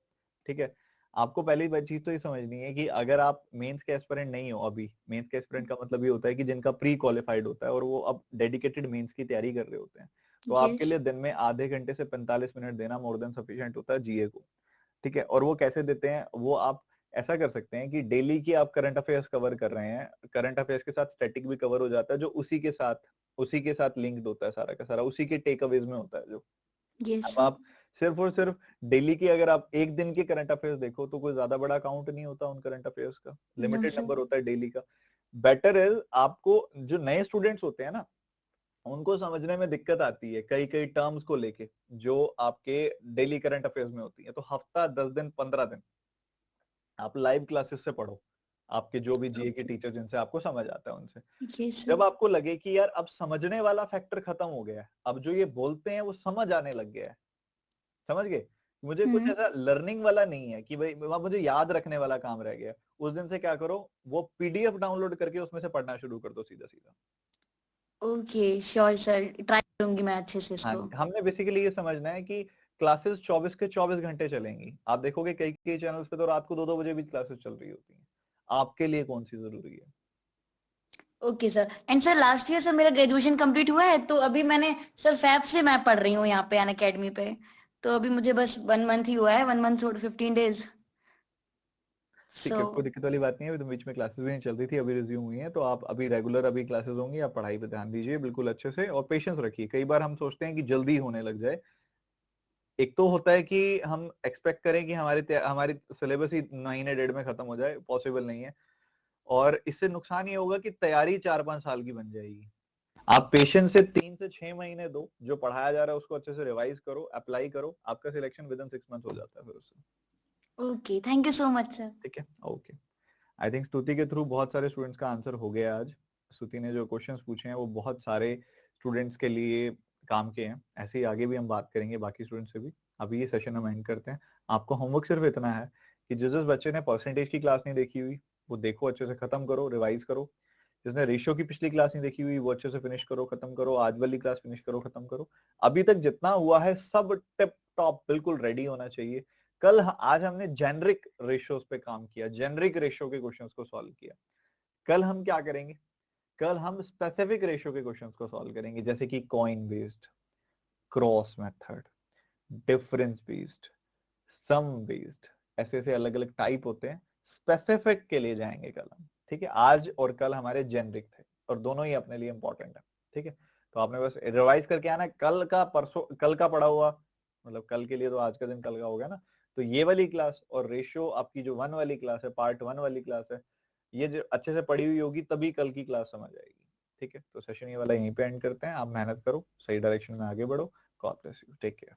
ठीक है, आपको पहली बात चीज तो ये समझनी है कि अगर आप मेंस के एस्पिरेंट नहीं हो, अभी मेंस के एस्पिरेंट का मतलब ये होता है कि जिनका प्री क्वालिफाइड होता है और वो अब डेडिकेटेड मेंस की तैयारी कर रहे होते हैं, तो आपके यस। लिए दिन में आधे घंटे से 45 मिनट देना मोर देन सफिशिएंट होता है जीए को। ठीक है, और वो कैसे देते हैं, वो आप ऐसा कर सकते हैं कि डेली की आप करंट अफेयर्स कवर कर रहे हैं, करंट अफेयर्स के साथ स्टैटिक भी कवर हो जाता है, जो उसी के साथ लिंक्ड होता है, सारा का सारा उसी के टेक अवेज में होता है जो। यस अब आप सिर्फ और सिर्फ डेली की अगर आप एक दिन के करंट अफेयर्स देखो तो कोई ज्यादा बड़ा काउंट नहीं होता उन करंट अफेयर्स का, नो लिमिटेड सर। नंबर होता है डेली का। बेटर इज आपको, जो नए स्टूडेंट्स होते हैं ना, उनको समझने में दिक्कत आती है कई कई टर्म्स को लेके जो आपके डेली करंट अफेयर्स में होती है। तो हफ्ता 10 दिन 15 दिन आप लाइव क्लासेस से पढ़ो, आपके जो भी जीए के टीचर जिनसे आपको समझ आता है उनसे। यस जब सर। आपको लगे कि यार अब समझने वाला फैक्टर खत्म हो गया है, अब जो ये बोलते हैं वो समझ आने लग गया है, समझ गए, मुझे कुछ हम्म। ऐसा लर्निंग वाला नहीं है कि भाई वहां मुझे याद रखने वाला काम रह गया, उस दिन से क्या करो, वो पीडीएफ डाउनलोड करके उसमें से पढ़ना शुरू कर दो सीधा सीधा। ओके श्योर सर, ट्राई करूंगी मैं अच्छे से हाँ, इसको। हमने बेसिकली ये समझना है कि क्लासेस 24 के 24 घंटे चलेंगी। आप देखोगे कई कई चैनल्स पे तो रात को 2-2 बजे भी क्लासेस चल रही होती हैं। आपके लिए कौन सी जरूरी है? Okay sir. And sir last year sir मेरा ग्रेजुएशन कंप्लीट हुआ है, तो अभी मैंने सर फैब से मैं पढ़ रही हूँ यहाँ पे अन अकेडमी पे। तो अभी मुझे बस 1 मंथ ही हुआ है, 1 मंथ और 15 डेज। ठीक सो है, कोई दिक्कत वाली बात नहीं है, अभी तो बीच में क्लासेस भी नहीं चल रही थी, अभी रिज्यूम हुई है, तो आप अभी रेगुलर अभी क्लासेस होंगी, आप पढ़ाई पे ध्यान दीजिए बिल्कुल अच्छे से और पेशेंस रखिए। कई बार हम सोचते हैं कि जल्दी होने लग जाए, एक तो होता है कि हम एक्सपेक्ट करें कि हमारी सिलेबस ही महीने डेढ़ में खत्म हो जाए, पॉसिबल नहीं है। और इससे नुकसान ये होगा कि तैयारी 4-5 साल की बन जाएगी। आप पेशेंस से 3 से 6 महीने दो, जो पढ़ाया जा रहा है उसको अच्छे से रिवाइज करो, अप्लाई करो, आपका सिलेक्शन विद इन 6 मंथ हो जाता है फिर उससे। Okay, thank you so much sir. ठीक है, ओके। आई थिंक स्तुति के थ्रू बहुत सारे स्टूडेंट्स का आंसर हो गया आज। स्तुति ने जो क्वेश्चंस पूछे हैं वो बहुत सारे स्टूडेंट्स के लिए काम के हैं। ऐसे ही आगे भी हम बात करेंगे बाकी स्टूडेंट्स से भी। अभी ये सेशन हम एंड करते हैं। आपको होमवर्क सिर्फ इतना है कि जिस जिस बच्चे ने परसेंटेज की क्लास नहीं देखी हुई वो देखो, अच्छे से खत्म करो, रिवाइज करो। जिसने रेशियो की पिछली क्लास नहीं देखी हुई वो अच्छे से फिनिश करो, खत्म करो। आज वाली क्लास फिनिश करो, खत्म करो। अभी तक जितना हुआ है सब टिप टॉप बिल्कुल रेडी होना चाहिए। आज हमने जेनरिक रेशियोज पे काम किया, जेनरिक रेशियो के क्वेश्चंस को सॉल्व किया। कल हम क्या करेंगे? कल हम स्पेसिफिक रेशियो के क्वेश्चंस को सॉल्व करेंगे, जैसे कि coin based, cross method, difference based, sum based, ऐसे ऐसे अलग अलग टाइप होते हैं। स्पेसिफिक के लिए जाएंगे कल हम। ठीक है, आज और कल हमारे जेनरिक थे और दोनों ही अपने लिए इंपॉर्टेंट है। ठीक है, तो आपने बस रिवाइज करके आना। कल का परसों, कल का पढ़ा हुआ, मतलब कल के लिए तो आज का दिन कल का हो गया ना। तो ये वाली क्लास और रेशियो आपकी जो 1 वाली क्लास है, पार्ट 1 वाली क्लास है, ये जो अच्छे से पढ़ी हुई होगी तभी कल की क्लास समझ आएगी। ठीक है, तो सेशन ये वाला यहीं पे एंड करते हैं। आप मेहनत करो, सही डायरेक्शन में आगे बढ़ो। God bless you, take care.